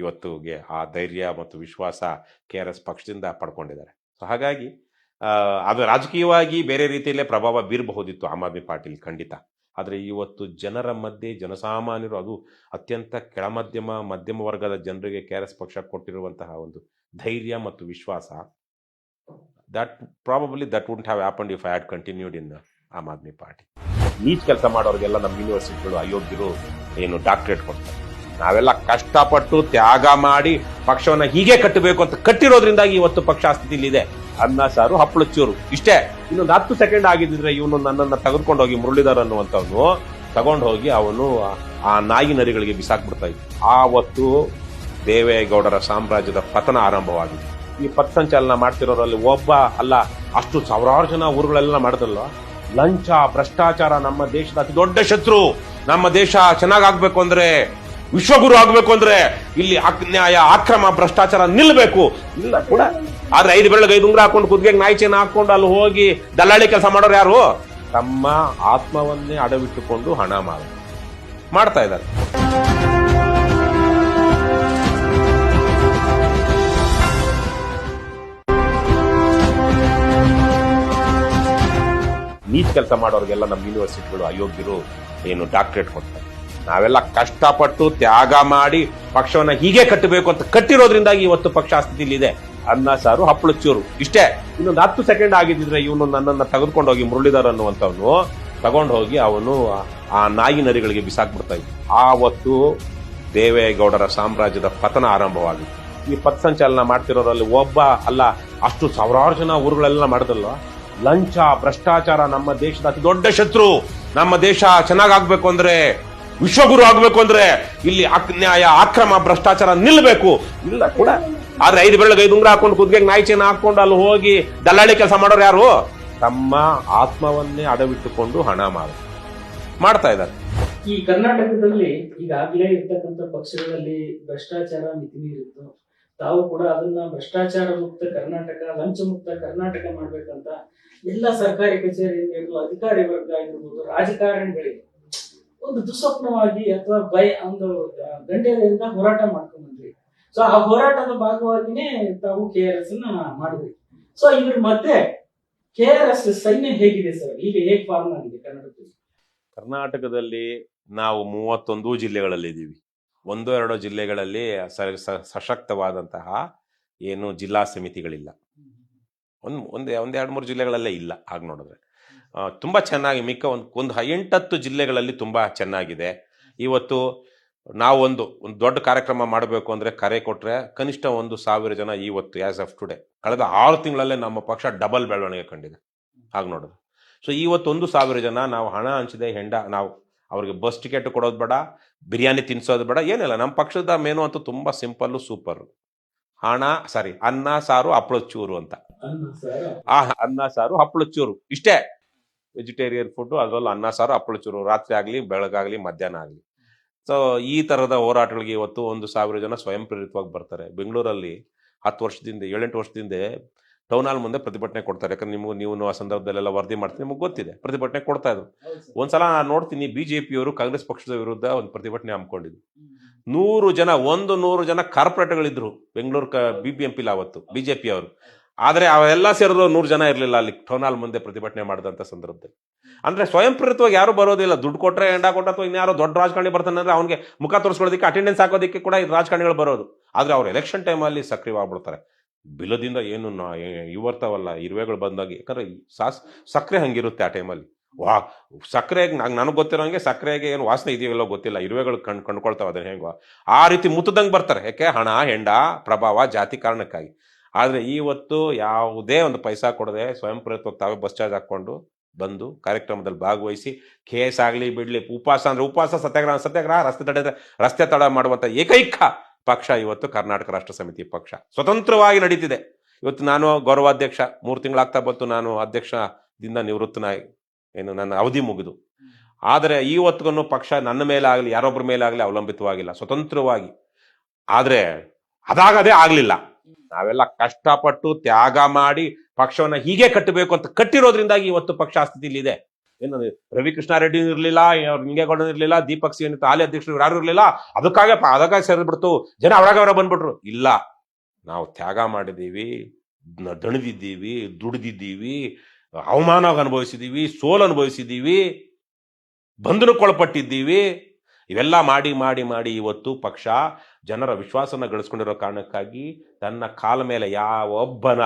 ಇವತ್ತಿಗೆ ಆ ಧೈರ್ಯ ಮತ್ತು ವಿಶ್ವಾಸ KRS ಪಕ್ಷದಿಂದ ಪಡ್ಕೊಂಡಿದ್ದಾರೆ. ಸೊ ಹಾಗಾಗಿ ಅದು ರಾಜಕೀಯವಾಗಿ ಬೇರೆ ರೀತಿಯಲ್ಲೇ ಪ್ರಭಾವ ಬೀರಬಹುದಿತ್ತು ಆಮ್ ಆದ್ಮಿ ಪಾರ್ಟಿಲಿ, ಖಂಡಿತ. ಆದರೆ ಇವತ್ತು ಜನರ ಮಧ್ಯೆ ಜನಸಾಮಾನ್ಯರು, ಅದು ಅತ್ಯಂತ ಮಧ್ಯಮ ವರ್ಗದ ಜನರಿಗೆ KRS ಪಕ್ಷ ಕೊಟ್ಟಿರುವಂತಹ ಒಂದು ಧೈರ್ಯ ಮತ್ತು ವಿಶ್ವಾಸ, that wouldn't have happened if I had continued in Aam Aadmi Party. ನೀಚ್ ಕೆಲಸ ಮಾಡೋರಿಗೆಲ್ಲ ನಮ್ಮ ಯೂನಿವರ್ಸಿಟಿಗಳು ಅಯೋಗ್ಯರು ಏನು ಡಾಕ್ಟರೇಟ್ ಕೊಡ್ತಾರೆ. ನಾವೆಲ್ಲ ಕಷ್ಟಪಟ್ಟು ತ್ಯಾಗ ಮಾಡಿ ಪಕ್ಷವನ್ನ ಹೀಗೆ ಕಟ್ಟಬೇಕು ಅಂತ ಕಟ್ಟಿರೋದ್ರಿಂದಾಗಿ ಇವತ್ತು ಪಕ್ಷ ಸ್ಥಿತಿಲಿದೆ. ಅನ್ನ ಸಾರು ಹಪ್ಪಳ ಚೂರು ಇಷ್ಟೇ. ಇನ್ನೊಂದು 10 ಸೆಕೆಂಡ್ ಆಗಿದ್ದಿದ್ರೆ ಇವನು ನನ್ನನ್ನು ತೆಗೆದುಕೊಂಡು ಹೋಗಿ ಮುರಳೀಧರ್ ಅನ್ನುವಂಥವನು ತಗೊಂಡು ಹೋಗಿ ಅವನು ಆ ನಾಯಿ ನರಿಗಳಿಗೆ ಬಿಸಾಕ್ಬಿಡ್ತಾ ಇದ್ದ. ಆವತ್ತು ದೇವೇಗೌಡರ ಸಾಮ್ರಾಜ್ಯದ ಪತನ ಆರಂಭವಾಗಿದೆ. ಈ ಪಥಸಂಚಲನ ಮಾಡ್ತಿರೋರಲ್ಲಿ ಒಬ್ಬ ಅಲ್ಲ, ಅಷ್ಟು ಸಾವಿರಾರು ಜನ ಊರುಗಳೆಲ್ಲ ಮಾಡಿದ್ರಲ್ವ. ಲಂಚ, ಭ್ರಷ್ಟಾಚಾರ ನಮ್ಮ ದೇಶದ ಅತಿ ದೊಡ್ಡ ಶತ್ರು. ನಮ್ಮ ದೇಶ ಚೆನ್ನಾಗಾಗ್ಬೇಕು ಅಂದ್ರೆ, ವಿಶ್ವಗುರು ಆಗ್ಬೇಕು ಅಂದ್ರೆ ಇಲ್ಲಿ ನ್ಯಾಯ, ಅಕ್ರಮ, ಭ್ರಷ್ಟಾಚಾರ ನಿಲ್ಲಬೇಕು. ಇಲ್ಲ ಕೂಡ. ಆದ್ರೆ 5 ಬೆಳಗ್ಗೆ 5 ಉಂಗ್ರ ಹಾಕೊಂಡು ಕುದ್ಗೆಗೆ ನಾಯಿ ಚೇನ ಹಾಕೊಂಡು ಅಲ್ಲಿ ಹೋಗಿ ದಲ್ಲಾಳಿ ಕೆಲಸ ಮಾಡೋರು ಯಾರು? ತಮ್ಮ ಆತ್ಮವನ್ನೇ ಅಡವಿಟ್ಟುಕೊಂಡು ಹಣ ಮಾಡ್ತಾ ಇದ್ದಾರೆ. ನೀಚ್ ಕೆಲಸ ಮಾಡೋರಿಗೆಲ್ಲ ನಮ್ಮ ಯೂನಿವರ್ಸಿಟಿಗಳು ಅಯೋಗ್ಯರು ಏನು ಡಾಕ್ಟರೇಟ್ ಕೊಡ್ತಾರೆ. ನಾವೆಲ್ಲ ಕಷ್ಟಪಟ್ಟು ತ್ಯಾಗ ಮಾಡಿ ಪಕ್ಷವನ್ನ ಹೀಗೆ ಕಟ್ಟಬೇಕು ಅಂತ ಕಟ್ಟಿರೋದ್ರಿಂದಾಗಿ ಇವತ್ತು ಪಕ್ಷ ಸ್ಥಿತಿಲಿದೆ. ಅನ್ನ ಸಾರು ಹಪ್ಪಳ ಚೂರು ಇಷ್ಟೇ. ಇನ್ನೊಂದು 10 ಸೆಕೆಂಡ್ ಆಗಿದ್ದಿದ್ರೆ ಇವನು ನನ್ನನ್ನು ತೆಗೆದುಕೊಂಡು ಹೋಗಿ ಮುರಳೀಧರ್ ಅನ್ನುವಂಥವನು ತಗೊಂಡು ಹೋಗಿ ಅವನು ಆ ನಾಯಿ ನರಿಗಳಿಗೆ ಬಿಸಾಕ್ಬಿಡ್ತಾ ಇದ್ದ. ಆವತ್ತು ದೇವೇಗೌಡರ ಸಾಮ್ರಾಜ್ಯದ ಪತನ ಆರಂಭವಾಗಿದೆ. ಈ ಪಥಸಂಚಲನ ಮಾಡ್ತಿರೋರಲ್ಲಿ ಒಬ್ಬ ಅಲ್ಲ, ಅಷ್ಟು ಸಾವಿರಾರು ಜನ ಊರುಗಳೆಲ್ಲ ಮಾಡಿದ್ರಲ್ವ. ಲಂಚ, ಭ್ರಷ್ಟಾಚಾರ ನಮ್ಮ ದೇಶದ ಅತಿ ದೊಡ್ಡ ಶತ್ರು. ನಮ್ಮ ದೇಶ ಚೆನ್ನಾಗಾಗ್ಬೇಕು ಅಂದ್ರೆ, ವಿಶ್ವಗುರು ಆಗ್ಬೇಕು ಅಂದ್ರೆ ಇಲ್ಲಿ ನ್ಯಾಯ, ಅಕ್ರಮ, ಭ್ರಷ್ಟಾಚಾರ ನಿಲ್ಲಬೇಕು. ಇಲ್ಲ ಕೂಡ. ಆದ್ರೆ 5 ಬೆಳಗ್ಗೆ 5 ಉಂಗ್ರ ಹಾಕೊಂಡು ಕುದ್ಗೆಗೆ ನಾಯಿ ಚೇನ ಹಾಕೊಂಡು ಅಲ್ಲಿ ಹೋಗಿ ದಲ್ಲಾಳಿ ಕೆಲಸ ಮಾಡೋರು ಯಾರು? ತಮ್ಮ ಆತ್ಮವನ್ನೇ ಅಡವಿಟ್ಟುಕೊಂಡು ಹಣ ಮಾಡ್ತಾ ಇದ್ದಾರೆ. ಈ ಕರ್ನಾಟಕದಲ್ಲಿ ಈಗಾಗಲೇ ಇರ್ತಕ್ಕಂಥ ಪಕ್ಷಗಳಲ್ಲಿ ಭ್ರಷ್ಟಾಚಾರ ಮಿತಿ ಮೀರಿತ್ತು. ತಾವು ಕೂಡ ಅದನ್ನ ಭ್ರಷ್ಟಾಚಾರ ಮುಕ್ತ ಕರ್ನಾಟಕ, ಲಂಚ ಮುಕ್ತ ಕರ್ನಾಟಕ ಮಾಡ್ಬೇಕಂತ ಎಲ್ಲ ಸರ್ಕಾರಿ ಕಚೇರಿಯಿಂದ ಹಿಡಿದು ಅಧಿಕಾರಿ ವರ್ಗ ಆಗಿರ್ಬೋದು, ರಾಜಕಾರಣಿಗಳಿಗೆ ಒಂದು ದುಸ್ವಪ್ನವಾಗಿ ಅಥವಾ ಒಂದು ಗಂಟೆಯಿಂದ ಹೋರಾಟ ಮಾಡ್ಕೊಂಡ್ಬಂದ್ರಿ. ಸೊ ಆ ಹೋರಾಟದ ಭಾಗವಾಗಿನೇ ತಾವು KRS ಮಾಡಿದ್ರಿ. ಸೊ ಇದ್ರ ಮಧ್ಯೆ KRS ಸೈನ್ಯ ಹೇಗಿದೆ ಸರ್? ಈಗ ಹೇಗೆ ಫಾರ್ಮ್ ಆಗಿದೆ ಕರ್ನಾಟಕದಲ್ಲಿ? ನಾವು 31 ಜಿಲ್ಲೆಗಳಲ್ಲಿ ಇದ್ದೀವಿ. 1-2 ಜಿಲ್ಲೆಗಳಲ್ಲಿ ಸಶಕ್ತವಾದಂತಹ ಏನು ಜಿಲ್ಲಾ ಸಮಿತಿಗಳಿಲ್ಲ. ಒಂದ್ 2-3 ಜಿಲ್ಲೆಗಳಲ್ಲೇ ಇಲ್ಲ. ಹಾಗೆ ನೋಡಿದ್ರೆ ತುಂಬ ಚೆನ್ನಾಗಿ ಮಿಕ್ಕ ಒಂದು 8-10 ಜಿಲ್ಲೆಗಳಲ್ಲಿ ತುಂಬ ಚೆನ್ನಾಗಿದೆ. ಇವತ್ತು ನಾವು ಒಂದು ದೊಡ್ಡ ಕಾರ್ಯಕ್ರಮ ಮಾಡಬೇಕು ಅಂದರೆ ಕರೆ ಕೊಟ್ಟರೆ ಕನಿಷ್ಠ 1,000 ಜನ ಇವತ್ತು ಆ್ಯಸ್ ಆಫ್ ಟುಡೇ, ಕಳೆದ 6 ತಿಂಗಳಲ್ಲೇ ನಮ್ಮ ಪಕ್ಷ ಡಬಲ್ ಬೆಳವಣಿಗೆ ಕಂಡಿದೆ. ಹಾಗೆ ನೋಡಿದ್ರೆ ಸೊ ಇವತ್ತು 1,000 ಜನ ನಾವು ಹಣ ಹಂಚಿದೆ ನಾವು ಅವ್ರಿಗೆ ಬಸ್ ಟಿಕೆಟ್ ಕೊಡೋದು ಬೇಡ, ಬಿರಿಯಾನಿ ತಿನ್ಸೋದು ಬೇಡ, ಏನಿಲ್ಲ. ನಮ್ಮ ಪಕ್ಷದ ಮೆನು ಅಂತೂ ತುಂಬ ಸಿಂಪಲ್ಲು, ಸೂಪರ್. ಅನ್ನ ಸಾರು ಹಪ್ಪಳದ ಚೂರು ಅಂತ. ಅನ್ನ ಸಾರು ಹಪ್ಪಳದ ಚೂರು ಇಷ್ಟೇ. ವೆಜಿಟೇರಿಯನ್ ಫುಡ್, ಅದರಲ್ಲೂ ಅನ್ನ ಸಾರು ಹಪ್ಪಳ ಚೂರು, ರಾತ್ರಿ ಆಗಲಿ ಬೆಳಗಾಗಲಿ ಮಧ್ಯಾಹ್ನ ಆಗಲಿ. ಸೊ ಈ ಥರದ ಹೋರಾಟಗಳಿಗೆ ಇವತ್ತು 1,000 ಜನ ಸ್ವಯಂ ಪ್ರೇರಿತವಾಗಿ ಬರ್ತಾರೆ. ಬೆಂಗಳೂರಲ್ಲಿ 10 ವರ್ಷದಿಂದ 7-8 ವರ್ಷದಿಂದ ಟೌನ್ ಹಾಲ್ ಮುಂದೆ ಪ್ರತಿಭಟನೆ ಕೊಡ್ತಾರೆ. ಯಾಕಂದ್ರೆ ನೀವು ಆ ಸಂದರ್ಭದಲ್ಲೆಲ್ಲ ವರದಿ ಮಾಡ್ತೀನಿ, ನಿಮಗೆ ಗೊತ್ತಿದೆ. ಪ್ರತಿಭಟನೆ ಕೊಡ್ತಾ ಇದ್ರು. ಒಂದ್ಸಲ ನಾನು ನೋಡ್ತೀನಿ, BJPಯವರು ಕಾಂಗ್ರೆಸ್ ಪಕ್ಷದ ವಿರುದ್ಧ ಒಂದು ಪ್ರತಿಭಟನೆ ಹಮ್ಮಿಕೊಂಡಿದ್ರು. 100 ಜನ ಕಾರ್ಪೊರೇಟ್ಗಳಿದ್ರು ಬೆಂಗಳೂರು BBMP ಅವತ್ತು BJP ಅವರು. ಆದರೆ ಅವೆಲ್ಲ ಸೇರಿದ್ರು 100 ಜನ ಇರಲಿಲ್ಲ ಅಲ್ಲಿ ಟೌನ್ ಹಾಲ್ ಮುಂದೆ ಪ್ರತಿಭಟನೆ ಮಾಡಿದಂಥ ಸಂದರ್ಭದಲ್ಲಿ. ಅಂದರೆ ಸ್ವಯಂ ಪ್ರೇರಿತವಾಗಿ ಯಾರು ಬರೋದಿಲ್ಲ. ದುಡ್ಡು ಕೊಟ್ಟರೆ ಎಂಡ ಕೊಟ್ಟ ಅಥವಾ ಇನ್ಯಾರೋ ದೊಡ್ಡ ರಾಜಕಾರಣಿ ಬರ್ತಾನೆ ಅಂದರೆ ಅವನಿಗೆ ಮುಖ ತೋರಿಸ್ಕೊಳ್ಳೋದಕ್ಕೆ, ಅಟೆಂಡೆನ್ಸ್ ಹಾಕೋದಕ್ಕೆ ಕೂಡ ಈ ರಾಜಕಾರಣಿಗಳು ಬರೋದು. ಆದರೆ ಅವ್ರು ಎಲೆಕ್ಷನ್ ಟೈಮಲ್ಲಿ ಸಕ್ರಿಯವಾಗ್ಬಿಡ್ತಾರೆ. ಬಿಲದಿಂದ ಏನು ಇವು ಬರ್ತಾವಲ್ಲ, ಇರುವೆಗಳು ಬಂದಾಗಿ. ಯಾಕಂದ್ರೆ ಸಕ್ಕರೆ ಹಂಗಿರುತ್ತೆ ಆ ಟೈಮಲ್ಲಿ. ವಾ ಸಕ್ಕರೆಗೆ ನನಗೆ ಗೊತ್ತಿರೋಂಗೆ ಸಕ್ಕರೆಗೆ ಏನು ವಾಸನೆ ಇದೆಯಲ್ಲೋ ಗೊತ್ತಿಲ್ಲ, ಇರುವೆಗಳು ಕಂಡ್ಕೊಳ್ತಾವೆ ಅದನ್ನ ಹೆಂಗೋ ಆ ರೀತಿ ಮುತ್ತದಂಗೆ ಬರ್ತಾರೆ. ಯಾಕೆ? ಹಣ, ಹೆಂಡ, ಪ್ರಭಾವ, ಜಾತಿ ಕಾರಣಕ್ಕಾಗಿ. ಆದರೆ ಇವತ್ತು ಯಾವುದೇ ಒಂದು ಪೈಸಾ ಕೊಡದೆ ಸ್ವಯಂ ಪ್ರೇರಿತವಾಗಿ ತಾವೇ ಬಸ್ ಚಾರ್ಜ್ ಹಾಕ್ಕೊಂಡು ಬಂದು ಕಾರ್ಯಕ್ರಮದಲ್ಲಿ ಭಾಗವಹಿಸಿ, ಕೇಸ್ ಆಗಲಿ ಬಿಡಲಿ, ಉಪವಾಸ ಅಂದರೆ ಉಪವಾಸ, ಸತ್ಯಾಗ್ರಹ, ರಸ್ತೆ ತಡ ಮಾಡುವಂಥ ಏಕೈಕ ಪಕ್ಷ ಇವತ್ತು ಕರ್ನಾಟಕ ರಾಷ್ಟ್ರ ಸಮಿತಿ ಪಕ್ಷ ಸ್ವತಂತ್ರವಾಗಿ ನಡೀತಿದೆ. ಇವತ್ತು ನಾನು ಗೌರವಾಧ್ಯಕ್ಷ, 3 ತಿಂಗಳಾಗ್ತಾ ಬಂತು ನಾನು ಅಧ್ಯಕ್ಷದಿಂದ ನಿವೃತ್ತನಾಗಿ, ಏನು ನನ್ನ ಅವಧಿ ಮುಗಿದು. ಆದರೆ ಇವತ್ತಿಗೂ ಪಕ್ಷ ನನ್ನ ಮೇಲೆ ಆಗಲಿ ಯಾರೊಬ್ಬರ ಮೇಲೆ ಆಗಲಿ ಅವಲಂಬಿತವಾಗಿಲ್ಲ, ಸ್ವತಂತ್ರವಾಗಿ. ಆದರೆ ಅದಾಗದೇ ಆಗಲಿಲ್ಲ. ನಾವೆಲ್ಲ ಕಷ್ಟಪಟ್ಟು ತ್ಯಾಗ ಮಾಡಿ ಪಕ್ಷವನ್ನ ಹೀಗೆ ಕಟ್ಟಬೇಕು ಅಂತ ಕಟ್ಟಿರೋದ್ರಿಂದಾಗಿ ಇವತ್ತು ಪಕ್ಷ ಆ ಸ್ಥಿತಿಲಿದೆ. ಏನು ರವಿಕೃಷ್ಣಾರೆಡ್ಡಿ ಇರಲಿಲ್ಲ, ನಿಂಗೇಗೌಡ ಇರಲಿಲ್ಲ, ದೀಪಕ್ ಸಿ ಹಾಲಿ ಅಧ್ಯಕ್ಷರು ಯಾರು ಇರಲಿಲ್ಲ, ಅದಕ್ಕಾಗಿ ಸೇರಿದ್ಬಿಡ್ತು, ಜನ ಅವರಾಗ ಬಂದ್ಬಿಟ್ರು. ಇಲ್ಲ, ನಾವು ತ್ಯಾಗ ಮಾಡಿದ್ದೀವಿ, ದಣಿದಿದ್ದೀವಿ, ದುಡಿದಿದ್ದೀವಿ, ಅವಮಾನ ಅನುಭವಿಸಿದ್ದೀವಿ, ಸೋಲು ಅನುಭವಿಸಿದ್ದೀವಿ, ಬಂಧನಕ್ಕೊಳಪಟ್ಟಿದ್ದೀವಿ. ಇವೆಲ್ಲ ಮಾಡಿ ಮಾಡಿ ಮಾಡಿ ಇವತ್ತು ಪಕ್ಷ ಜನರ ವಿಶ್ವಾಸನ ಗಳಿಸ್ಕೊಂಡಿರೋ ಕಾರಣಕ್ಕಾಗಿ ತನ್ನ ಕಾಲ ಮೇಲೆ ಯಾವೊಬ್ಬನ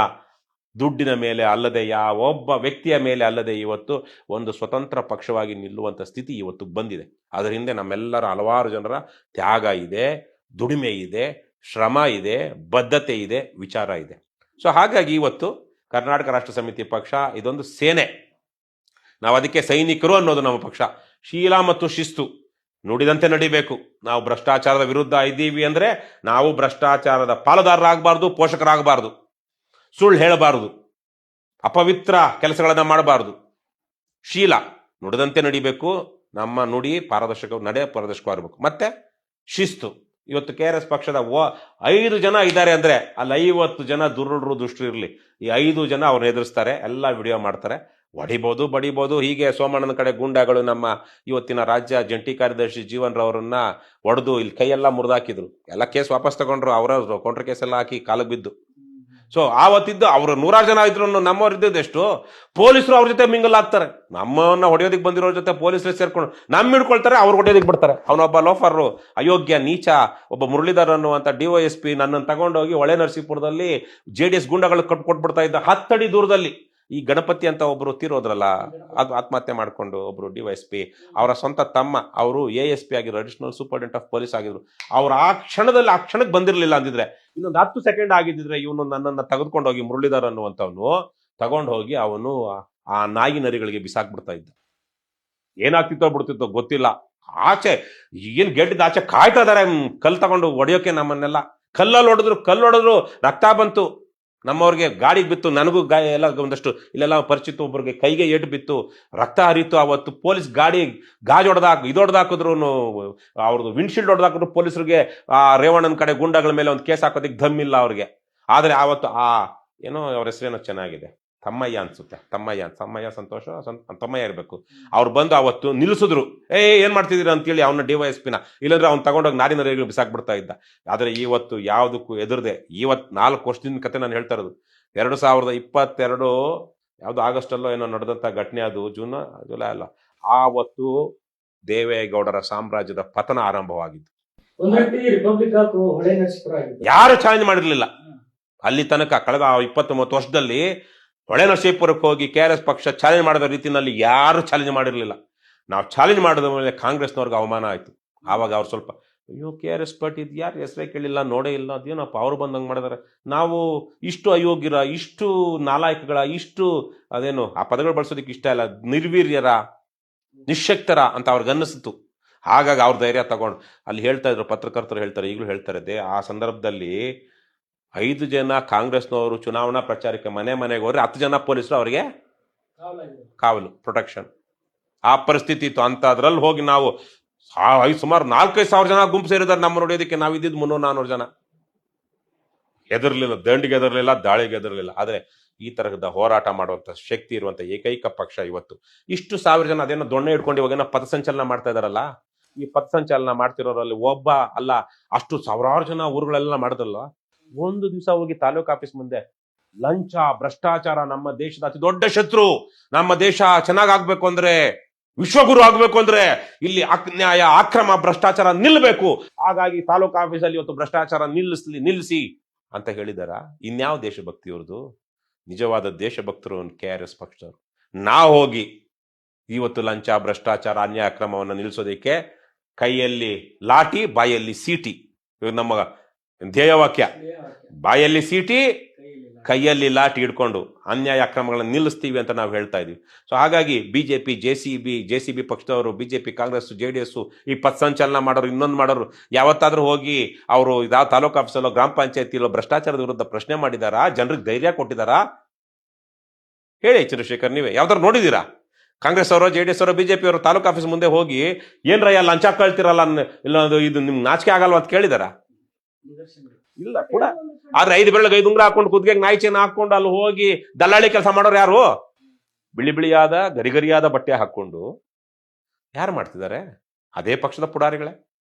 ದುಡ್ಡಿನ ಮೇಲೆ ಅಲ್ಲದೆ, ಯಾವೊಬ್ಬ ವ್ಯಕ್ತಿಯ ಮೇಲೆ ಅಲ್ಲದೆ ಇವತ್ತು ಒಂದು ಸ್ವತಂತ್ರ ಪಕ್ಷವಾಗಿ ನಿಲ್ಲುವಂಥ ಸ್ಥಿತಿ ಇವತ್ತು ಬಂದಿದೆ. ಅದರ ಹಿಂದೆ ನಮ್ಮೆಲ್ಲರ ಹಲವಾರು ಜನರ ತ್ಯಾಗ ಇದೆ, ದುಡಿಮೆ ಇದೆ, ಶ್ರಮ ಇದೆ, ಬದ್ಧತೆ ಇದೆ, ವಿಚಾರ ಇದೆ. ಸೊ ಹಾಗಾಗಿ ಇವತ್ತು ಕರ್ನಾಟಕ ರಾಷ್ಟ್ರ ಸಮಿತಿ ಪಕ್ಷ ಇದೊಂದು ಸೇನೆ. ನಾವು ಅದಕ್ಕೆ ಸೈನಿಕರು ಅನ್ನೋದು ನಮ್ಮ ಪಕ್ಷ. ಶೀಲ ಮತ್ತು ಶಿಸ್ತು ನುಡಿದಂತೆ ನಡಿಬೇಕು. ನಾವು ಭ್ರಷ್ಟಾಚಾರದ ವಿರುದ್ಧ ಇದ್ದೀವಿ ಅಂದರೆ ನಾವು ಭ್ರಷ್ಟಾಚಾರದ ಪಾಲುದಾರರಾಗಬಾರ್ದು, ಪೋಷಕರಾಗಬಾರ್ದು, ಸುಳ್ಳು ಹೇಳಬಾರ್ದು, ಅಪವಿತ್ರ ಕೆಲಸಗಳನ್ನು ಮಾಡಬಾರ್ದು. ಶೀಲ ನುಡಿದಂತೆ ನಡಿಬೇಕು, ನಮ್ಮ ನುಡಿ ಪಾರದರ್ಶಕವಾಗಿರ್ಬೇಕು. ಮತ್ತೆ ಶಿಸ್ತು. ಇವತ್ತು KRS ಪಕ್ಷದ 5 ಜನ ಇದ್ದಾರೆ ಅಂದರೆ ಅಲ್ಲಿ 50 ಜನ ದುಷ್ಟರು ಇರಲಿ, ಈ 5 ಜನ ಅವ್ರನ್ನ ಎದುರಿಸ್ತಾರೆ, ಎಲ್ಲ ವಿಡಿಯೋ ಮಾಡ್ತಾರೆ, ಹೊಡಿಬೋದು, ಬಡಿಬೋದು. ಹೀಗೆ ಸೋಮಣ್ಣನ ಕಡೆ ಗೂಂಡಾಗಳು ನಮ್ಮ ಇವತ್ತಿನ ರಾಜ್ಯ ಜಂಟಿ ಕಾರ್ಯದರ್ಶಿ ಜೀವನ್ ರವರನ್ನ ಹೊಡೆದು ಇಲ್ಲಿ ಕೈಯೆಲ್ಲ ಮುರಿದಾಕಿದ್ರು. ಎಲ್ಲ ಕೇಸ್ ವಾಪಸ್ ತಗೊಂಡ್ರು, ಅವರ ಕೌಂಟರ್ ಕೇಸ್ ಎಲ್ಲ ಹಾಕಿ ಕಾಲಿಗೆ ಬಿದ್ದು. ಸೊ ಆವತ್ತಿದ್ದು ಅವರು 100 ಜನ ಇದ್ರು, ನಮ್ಮವ್ರು ಇದ್ದಿದ್ದು ಎಷ್ಟು, ಪೊಲೀಸರು ಅವ್ರ ಜೊತೆ ಮಿಂಗಲ್ ಆಗ್ತಾರೆ. ನಮ್ಮನ್ನ ಹೊಡೆಯೋದಕ್ಕೆ ಬಂದಿರೋರ ಜೊತೆ ಪೊಲೀಸರು ಸೇರ್ಕೊಂಡು ನಮ್ಮ ಹಿಡ್ಕೊಳ್ತಾರೆ, ಅವ್ರು ಹೊಡೆಯೋದಕ್ಕೆ ಬಿಡ್ತಾರೆ. ಅವನೊಬ್ಬ ಲೋಫರು, ಅಯೋಗ್ಯ, ನೀಚ, ಒಬ್ಬ ಮುರಳೀಧರ್ ಅನ್ನುವಂಥ DYSP ನನ್ನನ್ನು ತಗೊಂಡೋಗಿ ಹೊಳೆ ನರಸೀಪುರದಲ್ಲಿ JDS ಗುಂಡಗಳು ಕೊಟ್ಬಿಡ್ತಾ ಇದ್ದ 10 ಅಡಿ ದೂರದಲ್ಲಿ. ಈ ಗಣಪತಿ ಅಂತ ಒಬ್ರು ತೀರೋದ್ರಲ್ಲ, ಅದು ಆತ್ಮಹತ್ಯೆ ಮಾಡ್ಕೊಂಡು, ಒಬ್ರು DYSP, ಅವರ ಸ್ವಂತ ತಮ್ಮ, ಅವರು ASP ಆಗಿದ್ರು, ಅಡಿಷನಲ್ ಸೂಪರಿಂಟೆಂಡೆಂಟ್ ಆಫ್ ಪೊಲೀಸ್ ಆಗಿದ್ರು. ಅವ್ರು ಆ ಕ್ಷಣಕ್ಕೆ ಬಂದಿರಲಿಲ್ಲ ಅಂದಿದ್ರೆ, ಇನ್ನೊಂದು 10 ಸೆಕೆಂಡ್ ಆಗಿದ್ದಿದ್ರೆ ಇವನು ನನ್ನನ್ನು ತೆಗೆದುಕೊಂಡು ಹೋಗಿ, ಮುರಳೀಧರ್ ಅನ್ನುವಂಥವನು ತಗೊಂಡು ಹೋಗಿ ಅವನು ಆ ನಾಯಿ ನರಿಗಳಿಗೆ ಬಿಸಾಕ್ಬಿಡ್ತಾ ಇದ್ದ. ಏನಾಗ್ತಿತ್ತೋ ಬಿಡ್ತಿತ್ತೋ ಗೊತ್ತಿಲ್ಲ. ಆಚೆ ಏನ್ ಗೆಡ್ಡಿದ್ದ ಆಚೆ ಕಾಯ್ತಾ ಇದಾರೆ ಕಲ್ ತಗೊಂಡು ಹೊಡೆಯೋಕೆ ನಮ್ಮನ್ನೆಲ್ಲ. ಕಲ್ಲಲ್ಲಿ ಹೊಡೆದ್ರು, ರಕ್ತ ಬಂತು, ನಮ್ಮವ್ರಿಗೆ ಗಾಡಿಗೆ ಬಿತ್ತು, ನನಗೂ ಗಾಯ ಎಲ್ಲ ಒಂದಷ್ಟು ಇಲ್ಲೆಲ್ಲ ಪರಿಚಿತ ಒಬ್ಬರಿಗೆ ಕೈಗೆ ಏಟು ಬಿತ್ತು, ರಕ್ತ ಹರಿತು. ಅವತ್ತು ಪೊಲೀಸ್ ಗಾಡಿ ಗಾಜು ಹೊಡೆದಾಕಿದ್ರು, ಅವ್ರದ್ದು ವಿಂಡ್ಶೀಲ್ಡ್ ಹೊಡೆದಾಕಿದ್ರು ಪೊಲೀಸರಿಗೆ. ಆ ರೇವಣ್ಣನ ಕಡೆ ಗುಂಡಗಳ ಮೇಲೆ ಒಂದು ಕೇಸ್ ಹಾಕೋದಕ್ಕೆ ದಮ್ಮಿಲ್ಲ ಅವ್ರಿಗೆ. ಆದರೆ ಆವತ್ತು ಏನೋ ಅವ್ರ ಹೆಸರೇನೋ ಚೆನ್ನಾಗಿದೆ, ತಮ್ಮಯ್ಯ ಅನ್ಸುತ್ತೆ, ತಮ್ಮಯ್ಯ ಸಂತೋಷ ತಮ್ಮಯ್ಯ ಇರಬೇಕು. ಅವ್ರು ಬಂದು ಅವತ್ತು ನಿಲ್ಲಿಸಿದ್ರು. ಏನ್ ಮಾಡ್ತಿದ್ದೀರಾ ಅಂತೇಳಿ ಅವನ DYSPನ, ಇಲ್ಲಾಂದ್ರೆ ಅವ್ನು ತಗೊಂಡೋಗಿ ನಾರಿನ ನರಿಗಳು ಬಿಸಾಕ್ಬಿಡ್ತಾ ಇದ್ದ. ಆದರೆ ಇವತ್ತು ಯಾವುದಕ್ಕೂ ಎದುರದೆ, ಇವತ್ತು 4 ವರ್ಷದಿಂದ ಕತೆ ನಾನು ಹೇಳ್ತಾ ಇರೋದು, 2022 ಯಾವುದು ಆಗಸ್ಟಲ್ಲೋ ಏನೋ ನಡೆದಂಥ ಘಟನೆ, ಅದು ಜುಲೈ ಅಲ್ಲ, ಆವತ್ತು ದೇವೇಗೌಡರ ಸಾಮ್ರಾಜ್ಯದ ಪತನ ಆರಂಭವಾಗಿತ್ತು. ಯಾರು ಚಾಲೆಂಜ್ ಮಾಡಿರ್ಲಿಲ್ಲ ಅಲ್ಲಿ ತನಕ. ಕಳೆದ 20-30 ವರ್ಷದಲ್ಲಿ ಹೊಳೆ ನರಸೀಪುರಕ್ಕೆ ಹೋಗಿ KRS ಪಕ್ಷ ಚಾಲೆಂಜ್ ಮಾಡಿದ ರೀತಿಯಲ್ಲಿ ಯಾರು ಚಾಲೆಂಜ್ ಮಾಡಿರಲಿಲ್ಲ. ನಾವು ಚಾಲೆಂಜ್ ಮಾಡಿದ ಮೇಲೆ ಕಾಂಗ್ರೆಸ್ನವ್ರಿಗೆ ಅವಮಾನ ಆಯಿತು. ಆವಾಗ ಅವ್ರು ಸ್ವಲ್ಪ, ಅಯ್ಯೋ KRS ಪಾರ್ಟಿ ಇದು ಯಾರು ಹೆಸರೇ ಕೇಳಿಲ್ಲ, ನೋಡೇ ಇಲ್ಲ, ಅದೇನಪ್ಪ ಅವ್ರು ಬಂದಂಗೆ ಮಾಡಿದಾರೆ, ನಾವು ಇಷ್ಟು ಅಯೋಗ್ಯರ, ಇಷ್ಟು ನಾಲಾಯಕಗಳ, ಇಷ್ಟು ಅದೇನು ಆ ಪದಗಳು ಬಳಸೋದಕ್ಕೆ ಇಷ್ಟ ಇಲ್ಲ, ನಿರ್ವೀರ್ಯರ, ನಿಶಕ್ತರ ಅಂತ ಅವ್ರಿಗೆ ಅನ್ನಿಸ್ತು. ಹಾಗಾಗಿ ಅವ್ರ ಧೈರ್ಯ ತಗೊಂಡು ಅಲ್ಲಿ ಹೇಳ್ತಾ ಇದ್ರು, ಪತ್ರಕರ್ತರು ಹೇಳ್ತಾರೆ, ಈಗಲೂ ಹೇಳ್ತಾರೆ, ಆ ಸಂದರ್ಭದಲ್ಲಿ 5 ಜನ ಕಾಂಗ್ರೆಸ್ನವರು ಚುನಾವಣಾ ಪ್ರಚಾರಕ್ಕೆ ಮನೆಗೆ ಹೋದ್ರೆ 10 ಜನ ಪೊಲೀಸರು ಅವರಿಗೆ ಕಾವಲು, ಪ್ರೊಟೆಕ್ಷನ್. ಆ ಪರಿಸ್ಥಿತಿ ಇತ್ತು. ಅಂಥದ್ರಲ್ಲಿ ಹೋಗಿ ನಾವು ಸುಮಾರು 4-5 ಸಾವಿರ ಜನ ಗುಂಪು ಸೇರಿದ್ದಾರೆ ನಮ್ಮ ನೋಡೋದಕ್ಕೆ. ನಾವಿದ್ದಿದ್ದು 300-400 ಜನ. ಹೆದರ್ಲಿಲ್ಲ, ದಂಡಿಗೆ ಹೆದರ್ಲಿಲ್ಲ, ದಾಳಿಗೆ ಹೆದರ್ಲಿಲ್ಲ. ಆದರೆ ಈ ತರಹದ ಹೋರಾಟ ಮಾಡುವಂಥ ಶಕ್ತಿ ಇರುವಂಥ ಏಕೈಕ ಪಕ್ಷ ಇವತ್ತು. ಇಷ್ಟು 1000 ಜನ ಅದೇನೋ ದೊಣ್ಣೆ ಹಿಡ್ಕೊಂಡು ಇವಾಗೇನೋ ಪಥಸಂಚಲನ ಮಾಡ್ತಾ ಇದಾರಲ್ಲ, ಈ ಪಥಸಂಚಲನ ಮಾಡ್ತಿರೋರಲ್ಲಿ ಒಬ್ಬ ಅಲ್ಲ, ಅಷ್ಟು ಸಾವಿರಾರು ಜನ ಊರುಗಳೆಲ್ಲ ಮಾಡಿದ್ರಲ್ಲ. ಒಂದು ದಿವಸ ಹೋಗಿ ತಾಲೂಕು ಆಫೀಸ್ ಮುಂದೆ ಲಂಚ, ಭ್ರಷ್ಟಾಚಾರ ನಮ್ಮ ದೇಶದ ಅತಿ ದೊಡ್ಡ ಶತ್ರು, ನಮ್ಮ ದೇಶ ಚೆನ್ನಾಗಾಗ್ಬೇಕು ಅಂದ್ರೆ, ವಿಶ್ವಗುರು ಆಗ್ಬೇಕು ಅಂದ್ರೆ ಇಲ್ಲಿ ಅನ್ಯಾಯ, ಅಕ್ರಮ, ಭ್ರಷ್ಟಾಚಾರ ನಿಲ್ಲಬೇಕು, ಹಾಗಾಗಿ ತಾಲೂಕು ಆಫೀಸಲ್ಲಿ ಇವತ್ತು ಭ್ರಷ್ಟಾಚಾರ ನಿಲ್ಲಿಸಿ ಅಂತ ಹೇಳಿದಾರ. ಇನ್ಯಾವ ದೇಶಭಕ್ತಿ ಇವ್ರದು? ನಿಜವಾದ ದೇಶಭಕ್ತರು KRS ಪಕ್ಷದವರು. ನಾವು ಹೋಗಿ ಇವತ್ತು ಲಂಚ, ಭ್ರಷ್ಟಾಚಾರ, ಅನ್ಯಾಯ ಅಕ್ರಮವನ್ನು ನಿಲ್ಲಿಸೋದಕ್ಕೆ ಕೈಯಲ್ಲಿ ಲಾಠಿ, ಬಾಯಲ್ಲಿ ಸೀಟಿ, ಇವಾಗ ನಮ್ಮ ಧ್ಯೇಯವಾಕ್ಯ. ಬಾಯಲ್ಲಿ ಸೀಟಿ, ಕೈಯಲ್ಲಿ ಲಾಠಿ ಹಿಡ್ಕೊಂಡು ಅನ್ಯಾಯ ಅಕ್ರಮಗಳನ್ನು ನಿಲ್ಲಿಸ್ತೀವಿ ಅಂತ ನಾವು ಹೇಳ್ತಾ ಇದೀವಿ. ಸೊ ಹಾಗಾಗಿ ಬಿಜೆಪಿ, ಜೆ ಸಿ ಬಿ ಪಕ್ಷದವರು, ಬಿಜೆಪಿ, ಕಾಂಗ್ರೆಸ್, JDS ಈ ಪಥಸಂಚಲನ ಮಾಡೋರು, ಇನ್ನೊಂದು ಮಾಡೋರು ಯಾವತ್ತಾದ್ರೂ ಹೋಗಿ ಅವರು ಯಾವ ತಾಲೂಕು ಆಫೀಸಲ್ಲೋ ಗ್ರಾಮ ಪಂಚಾಯತಿಲೋ ಭ್ರಷ್ಟಾಚಾರದ ವಿರುದ್ಧ ಪ್ರಶ್ನೆ ಮಾಡಿದಾರಾ? ಜನರಿಗೆ ಧೈರ್ಯ ಕೊಟ್ಟಿದಾರಾ? ಹೇಳಿ ಚಂದ್ರಶೇಖರ್, ನೀವೇ ಯಾವ್ದಾರು ನೋಡಿದೀರಾ? ಕಾಂಗ್ರೆಸ್ ಅವರು, JDS ಅವರು, ಬಿಜೆಪಿ ಅವರು ತಾಲೂಕು ಆಫೀಸ್ ಮುಂದೆ ಹೋಗಿ ಏನ್ರಯ್ಯ ಲಂಚ ಕಳ್ತಿರಲ್ಲ, ಇಲ್ಲ ಇದು ನಿಮ್ಗೆ ನಾಚಿಕೆ ಆಗಲ್ವ ಅಂತ ಕೇಳಿದಾರ? ಇಲ್ಲ ಕೂಡ. ಆದ್ರೆ 5 ಬೆರಳಿಗೆ 5 ಉಂಗ್ರ ಹಾಕೊಂಡು ಕುದ್ಗೆಗೆ ನಾಯಿ ಚೇನ ಹಾಕೊಂಡು ಅಲ್ಲಿ ಹೋಗಿ ದಲ್ಲಾಳಿ ಕೆಲಸ ಮಾಡೋರು ಯಾರು? ಬಿಳಿ ಬಿಳಿಯಾದ ಗರಿಗರಿಯಾದ ಬಟ್ಟೆ ಹಾಕೊಂಡು ಯಾರು ಮಾಡ್ತಿದ್ದಾರೆ? ಅದೇ ಪಕ್ಷದ ಪುಡಾರಿಗಳೇ.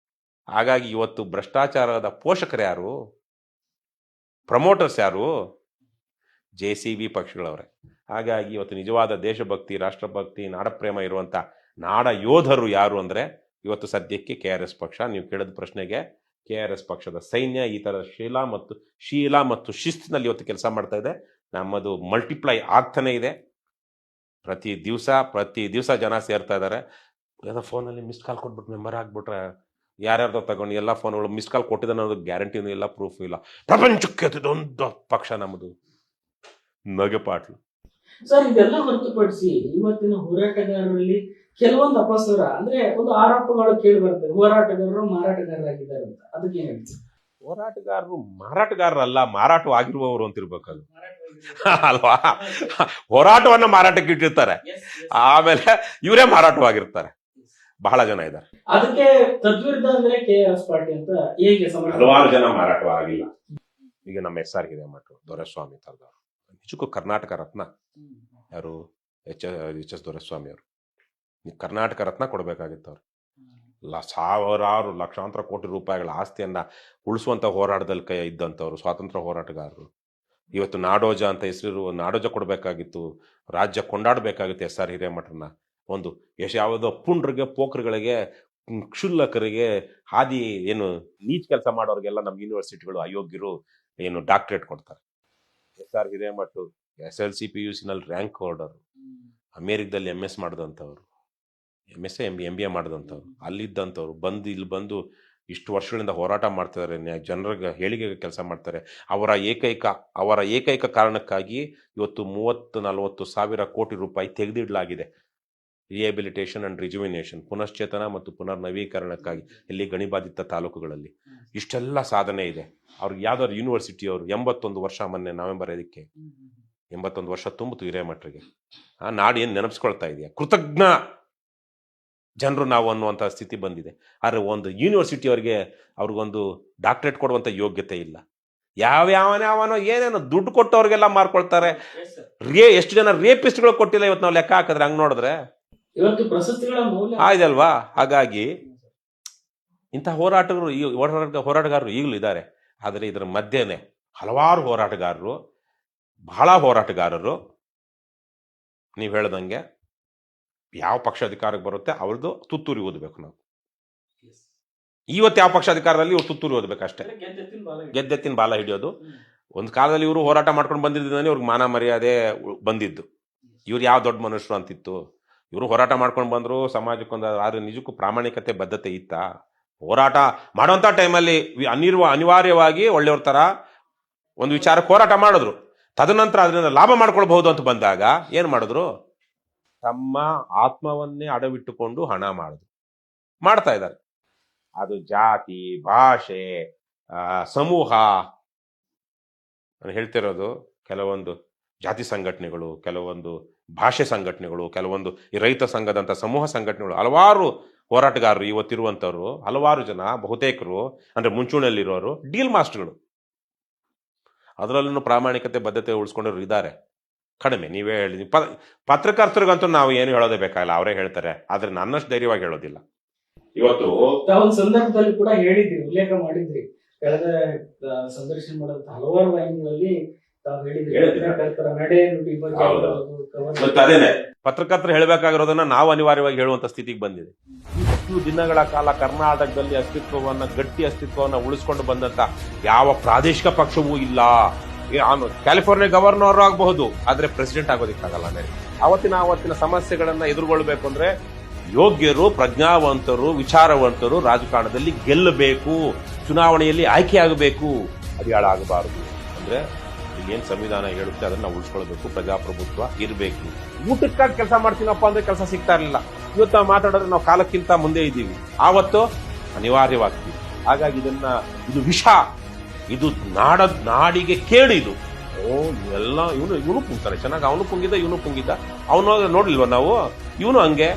ಹಾಗಾಗಿ ಇವತ್ತು ಭ್ರಷ್ಟಾಚಾರದ ಪೋಷಕರು ಯಾರು? ಪ್ರಮೋಟರ್ಸ್ ಯಾರು? JCB ಪಕ್ಷಗಳವರೇ. ಹಾಗಾಗಿ ಇವತ್ತು ನಿಜವಾದ ದೇಶಭಕ್ತಿ, ರಾಷ್ಟ್ರಭಕ್ತಿ, ನಾಡಪ್ರೇಮ ಇರುವಂತ ನಾಡ ಯೋಧರು ಯಾರು ಅಂದ್ರೆ ಇವತ್ತು ಸದ್ಯಕ್ಕೆ KRS ಪಕ್ಷ. ನೀವು ಕೇಳಿದ ಪ್ರಶ್ನೆಗೆ KRS ಪಕ್ಷದ ಸೈನ್ಯ ಈ ತರ ಶೀಲ ಮತ್ತು ಶಿಸ್ತಿನಲ್ಲಿ ಇವತ್ತು ಕೆಲಸ ಮಾಡ್ತಾ ಇದೆ. ನಮ್ಮದು ಮಲ್ಟಿಪ್ಲೈ ಆಗ್ತಾನೆ ಇದೆ. ಪ್ರತಿ ದಿವಸ ಜನ ಸೇರ್ತಾ ಇದ್ದಾರೆ. ಏನೋ ಫೋನಲ್ಲಿ ಮಿಸ್ ಕಾಲ್ ಕೊಟ್ಬಿಟ್ಟು ಮೆಂಬರ್ ಆಗ್ಬಿಟ್ರೆ ಯಾರ್ಯಾರ್ದೋ ತಗೊಂಡು ಎಲ್ಲ ಫೋನ್ಗಳು ಮಿಸ್ ಕಾಲ್ ಕೊಟ್ಟಿದ್ದಾನೆ ಅನ್ನೋದು ಗ್ಯಾರಂಟಿನೂ ಇಲ್ಲ, ಪ್ರೂಫ್ ಇಲ್ಲ. ಪ್ರಪಂಚಕ್ಕೆ ಅದೊಂದು ಪಕ್ಷ ನಮ್ಮದು. ನಗೆಪಾಟ್ಲು ಸರ್, ಇದೆಲ್ಲ ಹೊರತುಪಡಿಸಿ ಇವತ್ತಿನ ಹೋರಾಟಗಾರರಲ್ಲಿ ಕೆಲವೊಂದು ಅಪಸ್ವರ ಅಂದ್ರೆ ಒಂದು ಆರೋಪಗಳು ಕೇಳಿ ಬರ್ತವೆ. ಹೋರಾಟಗಾರರು ಮಾರಾಟಗಾರರಾಗಿದ್ದಾರೆ ಅಂತ. ಅದಕ್ಕೆ ಏನ್ ಹೇಳ್ತೀವಿ? ಹೋರಾಟಗಾರರು ಮಾರಾಟಗಾರರಲ್ಲ, ಮಾರಾಟವಾಗಿರುವವರು ಅಂತ ಇರ್ಬೇಕು ಅದು, ಅಲ್ವಾ? ಹೋರಾಟವನ್ನ ಮಾರಾಟಕ್ಕೆ ಇಟ್ಟಿರ್ತಾರೆ, ಆಮೇಲೆ ಇವರೇ ಮಾರಾಟವಾಗಿರ್ತಾರೆ. ಬಹಳ ಜನ ಇದ್ದಾರೆ. ಅದಕ್ಕೆ ತದ್ವಿರುದ್ಧ ಅಂದ್ರೆ KRS ಪಾರ್ಟಿ ಅಂತ ಹೇಗೆ ಹಲವಾರು ಜನ ಮಾರಾಟವಾಗಿಲ್ಲ. ಈಗ ನಮ್ಮ SR ಹಿರೇಮಠ, ದೊರೆಸ್ವಾಮಿ ತರದವರು ನಿಜಕ್ಕೂ ಕರ್ನಾಟಕ ರತ್ನ. ಯಾರು? HS ದೊರೆಸ್ವಾಮಿ ಅವರು. ಕರ್ನಾಟಕ ರತ್ನ ಕೊಡಬೇಕಾಗಿತ್ತು ಅವ್ರು. ಸಾವಿರಾರು ಲಕ್ಷಾಂತರ ಕೋಟಿ ರೂಪಾಯಿಗಳ ಆಸ್ತಿಯನ್ನ ಉಳಿಸುವಂತ ಹೋರಾಟದಲ್ಲಿ ಕೈ ಇದ್ದಂಥವ್ರು, ಸ್ವಾತಂತ್ರ್ಯ ಹೋರಾಟಗಾರರು. ಇವತ್ತು ನಾಡೋಜ ಅಂತ ಹೆಸರಿರುವ ನಾಡೋಜ ಕೊಡಬೇಕಾಗಿತ್ತು, ರಾಜ್ಯ ಕೊಂಡಾಡಬೇಕಾಗಿತ್ತು SR ಹಿರೇಮಠರನ್ನ. ಒಂದು ಯಾವುದೋ ಪುಂಡ್ರಿಗೆ, ಪೋಖ್ರಿಗೆ, ಕ್ಷುಲ್ಲಕರಿಗೆ, ಹಾದಿ ಏನು ನೀಚ್ ಕೆಲಸ ಮಾಡೋರಿಗೆಲ್ಲ ನಮ್ಮ ಯೂನಿವರ್ಸಿಟಿಗಳು ಅಯೋಗ್ಯರು ಏನು ಡಾಕ್ಟರೇಟ್ ಕೊಡ್ತಾರೆ. SR ಹಿರೇಮಠ SLC PUC ನಲ್ಲಿ ರ್ಯಾಂಕ್ ಹೋಲ್ಡರ್, ಅಮೇರಿಕದಲ್ಲಿ MS ಮಾಡಿದಂಥವ್ರು, MS MBA ಮಾಡಿದಂಥವ್ರು, ಅಲ್ಲಿದ್ದಂಥವ್ರು ಇಲ್ಲಿ ಬಂದು ಇಷ್ಟು ವರ್ಷಗಳಿಂದ ಹೋರಾಟ ಮಾಡ್ತಿದ್ದಾರೆ, ಜನರಿಗೆ ಹೇಳಿಕೆ ಕೆಲಸ ಮಾಡ್ತಾರೆ. ಅವರ ಏಕೈಕ ಕಾರಣಕ್ಕಾಗಿ ಇವತ್ತು 30-40 ಸಾವಿರ ಕೋಟಿ ರೂಪಾಯಿ ತೆಗೆದಿಡಲಾಗಿದೆ. ರಿಹ್ಯಾಬಿಲಿಟೇಷನ್ ಅಂಡ್ ರಿಜುವಿನೇಷನ್, ಪುನಶ್ಚೇತನ ಮತ್ತು ಪುನರ್ನವೀಕರಣಕ್ಕಾಗಿ ಇಲ್ಲಿ ಗಣಿಬಾಧಿತ ತಾಲೂಕುಗಳಲ್ಲಿ ಇಷ್ಟೆಲ್ಲ ಸಾಧನೆ ಇದೆ. ಅವ್ರಿಗೆ ಯಾವ್ದಾದ್ರು ಯೂನಿವರ್ಸಿಟಿಯವರು 81 ವರ್ಷ, ಮೊನ್ನೆ ನವೆಂಬರ್ 5ಕ್ಕೆ 81 ವರ್ಷ ತುಂಬಿತು ಹಿರೇಮಠರಿಗೆ. ನಾಡು ಏನು ನೆನಪಿಸ್ಕೊಳ್ತಾ ಇದೆಯಾ? ಕೃತಜ್ಞ ಜನರು ನಾವು ಅನ್ನುವಂಥ ಸ್ಥಿತಿ ಬಂದಿದೆ. ಆದರೆ ಒಂದು ಯೂನಿವರ್ಸಿಟಿಯವರಿಗೆ ಅವ್ರಿಗೊಂದು ಡಾಕ್ಟರೇಟ್ ಕೊಡುವಂಥ ಯೋಗ್ಯತೆ ಇಲ್ಲ. ಯಾವನೋ ಏನೇನೋ ದುಡ್ಡು ಕೊಟ್ಟವ್ರಿಗೆಲ್ಲ ಮಾರ್ಕೊಳ್ತಾರೆ. ಎಷ್ಟು ಜನ ರೇಪಿಸ್ಟ್ಗಳು ಕೊಟ್ಟಿಲ್ಲ ಇವತ್ತು ನಾವು ಲೆಕ್ಕ ಹಾಕಿದ್ರೆ, ಹಂಗೆ ನೋಡಿದ್ರೆ ಇವತ್ತು ಪ್ರಶಸ್ತಿಗಳ ಮೌಲ್ಯ ಆಯ್ದಲ್ವಾ? ಹಾಗಾಗಿ ಇಂಥ ಹೋರಾಟಗಾರರು ಈಗಲೂ ಇದ್ದಾರೆ. ಆದರೆ ಇದರ ಮಧ್ಯೆನೆ ಹಲವಾರು ಬಹಳ ಹೋರಾಟಗಾರರು ನೀವು ಹೇಳ್ದಂಗೆ ಯಾವ ಪಕ್ಷ ಅಧಿಕಾರಕ್ಕೆ ಬರುತ್ತೆ ಅವ್ರದ್ದು ತುತ್ತೂರಿ ಓದಬೇಕು. ನಾವು ಇವತ್ತು ಯಾವ ಪಕ್ಷ ಅಧಿಕಾರದಲ್ಲಿ ಇವ್ರು ತುತ್ತೂರಿ ಓದಬೇಕಷ್ಟೇ, ಗೆದ್ದೆತ್ತಿನ ಬಾಲ ಹಿಡಿಯೋದು. ಒಂದು ಕಾಲದಲ್ಲಿ ಇವರು ಹೋರಾಟ ಮಾಡ್ಕೊಂಡು ಬಂದಿದ್ದಾನೆ, ಇವ್ರಿಗೆ ಮಾನ ಮರ್ಯಾದೆ ಬಂದಿದ್ದು. ಇವ್ರು ಯಾವ ದೊಡ್ಡ ಮನುಷ್ಯರು ಅಂತಿತ್ತು. ಇವರು ಹೋರಾಟ ಮಾಡ್ಕೊಂಡು ಬಂದ್ರು, ಸಮಾಜಕ್ಕೊಂದು. ಆದ್ರೆ ನಿಜಕ್ಕೂ ಪ್ರಾಮಾಣಿಕತೆ, ಬದ್ಧತೆ ಇತ್ತ? ಹೋರಾಟ ಮಾಡೋಂಥ ಟೈಮಲ್ಲಿ ಅನಿವಾರ್ಯವಾಗಿ ಒಳ್ಳೆಯವ್ರ ತರ ಒಂದು ವಿಚಾರಕ್ಕೆ ಹೋರಾಟ ಮಾಡಿದ್ರು. ತದನಂತರ ಅದರಿಂದ ಲಾಭ ಮಾಡ್ಕೊಳ್ಬಹುದು ಅಂತ ಬಂದಾಗ ಏನ್ ಮಾಡಿದ್ರು? ತಮ್ಮ ಆತ್ಮವನ್ನೇ ಅಡವಿಟ್ಟುಕೊಂಡು ಹಣ ಮಾಡ್ತಾ ಇದ್ದಾರೆ. ಅದು ಜಾತಿ, ಭಾಷೆ, ಸಮೂಹ. ನಾನು ಹೇಳ್ತಿರೋದು ಕೆಲವೊಂದು ಜಾತಿ ಸಂಘಟನೆಗಳು, ಕೆಲವೊಂದು ಭಾಷೆ ಸಂಘಟನೆಗಳು, ಕೆಲವೊಂದು ಈ ರೈತ ಸಂಘದಂತ ಸಮೂಹ ಸಂಘಟನೆಗಳು, ಹಲವಾರು ಹೋರಾಟಗಾರರು ಇವತ್ತಿರುವಂಥವ್ರು, ಹಲವಾರು ಜನ, ಬಹುತೇಕರು ಅಂದ್ರೆ ಮುಂಚೂಣಿಯಲ್ಲಿರೋರು ಡೀಲ್ ಮಾಸ್ಟರ್ಗಳು. ಅದರಲ್ಲೂ ಪ್ರಾಮಾಣಿಕತೆ, ಬದ್ಧತೆ ಉಳಿಸ್ಕೊಂಡವ್ರು ಇದ್ದಾರೆ, ಕಡಿಮೆ. ನೀವೇ ಹೇಳಿ, ಪತ್ರಕರ್ತರಿಗಂತೂ ನಾವು ಏನು ಹೇಳೋದೇ ಬೇಕಾಗಿಲ್ಲ, ಅವರೇ ಹೇಳ್ತಾರೆ. ಆದ್ರೆ ನನ್ನಷ್ಟು ಧೈರ್ಯವಾಗಿ ಹೇಳೋದಿಲ್ಲ. ಇವತ್ತು ಒಂದು ಸಂದರ್ಭದಲ್ಲಿ ಕೂಡ ಹೇಳಿದ್ರಿ, ಉಲ್ಲೇಖ ಮಾಡಿದ್ರಿ, ಕಳೆದ ಸಂದರ್ಶನ ಮಾಡೋದು ಹಲವಾರು ವಾಹಿನಿಗಳಲ್ಲಿ ತಾವು ಹೇಳಿದ್ರಿ. ಅದೇನೆ ಪತ್ರಕರ್ತರು ಹೇಳಬೇಕಾಗಿರೋದನ್ನ ನಾವು ಅನಿವಾರ್ಯವಾಗಿ ಹೇಳುವಂತ ಸ್ಥಿತಿಗೆ ಬಂದಿದೆ. ಇಷ್ಟು ದಿನಗಳ ಕಾಲ ಕರ್ನಾಟಕದಲ್ಲಿ ಗಟ್ಟಿ ಅಸ್ತಿತ್ವವನ್ನ ಉಳಿಸ್ಕೊಂಡು ಬಂದಂತ ಯಾವ ಪ್ರಾದೇಶಿಕ ಪಕ್ಷವೂ ಇಲ್ಲ. ಕ್ಯಾಲಿಫೋರ್ನಿಯಾ ಗವರ್ನರ್ ಆಗಬಹುದು, ಆದ್ರೆ ಪ್ರೆಸಿಡೆಂಟ್ ಆಗೋದಿಕ್ಕಾಗಲ್ಲ. ಅವತ್ತಿನ ಸಮಸ್ಯೆಗಳನ್ನ ಎದುರುಗೊಳ್ಬೇಕು ಅಂದ್ರೆ ಯೋಗ್ಯರು, ಪ್ರಜ್ಞಾವಂತರು, ವಿಚಾರವಂತರು ರಾಜಕಾರಣದಲ್ಲಿ ಗೆಲ್ಲಬೇಕು, ಚುನಾವಣೆಯಲ್ಲಿ ಆಯ್ಕೆಯಾಗಬೇಕು. ಅದು ಆಗಬಾರದು. ಅಂದ್ರೆ ಏನ್ ಸಂವಿಧಾನ ಹೇಳುತ್ತೆ ಅದನ್ನ ನಾವು ಉಳಿಸ್ಕೊಳ್ಬೇಕು, ಪ್ರಜಾಪ್ರಭುತ್ವ ಇರಬೇಕು. ಊಟಕ್ಕಾಗಿ ಕೆಲಸ ಮಾಡ್ತೀನಪ್ಪ ಅಂದ್ರೆ ಕೆಲಸ ಸಿಗ್ತಾ ಇರಲಿಲ್ಲ. ಇವತ್ತು ನಾವು ಮಾತಾಡಿದ್ರೆ ನಾವು ಕಾಲಕ್ಕಿಂತ ಮುಂದೆ ಇದ್ದೀವಿ, ಆವತ್ತು ಅನಿವಾರ್ಯವಾಗ್ತೀವಿ. ಹಾಗಾಗಿ ಇದು ವಿಷ, ಇದು ನಾಡಿಗೆ ಕೇಡು. ಇದು ಎಲ್ಲ ಇವನು ಪುಂಗ್ತಾನೆ ಚೆನ್ನಾಗಿ, ಅವನು ಪುಂಗಿದ್ದ, ಇವನು ಪುಂಗಿದ್ದ, ಅವನು ನೋಡ್ಲಿಲ್ವ ನಾವು, ಇವನು ಹಂಗೆ.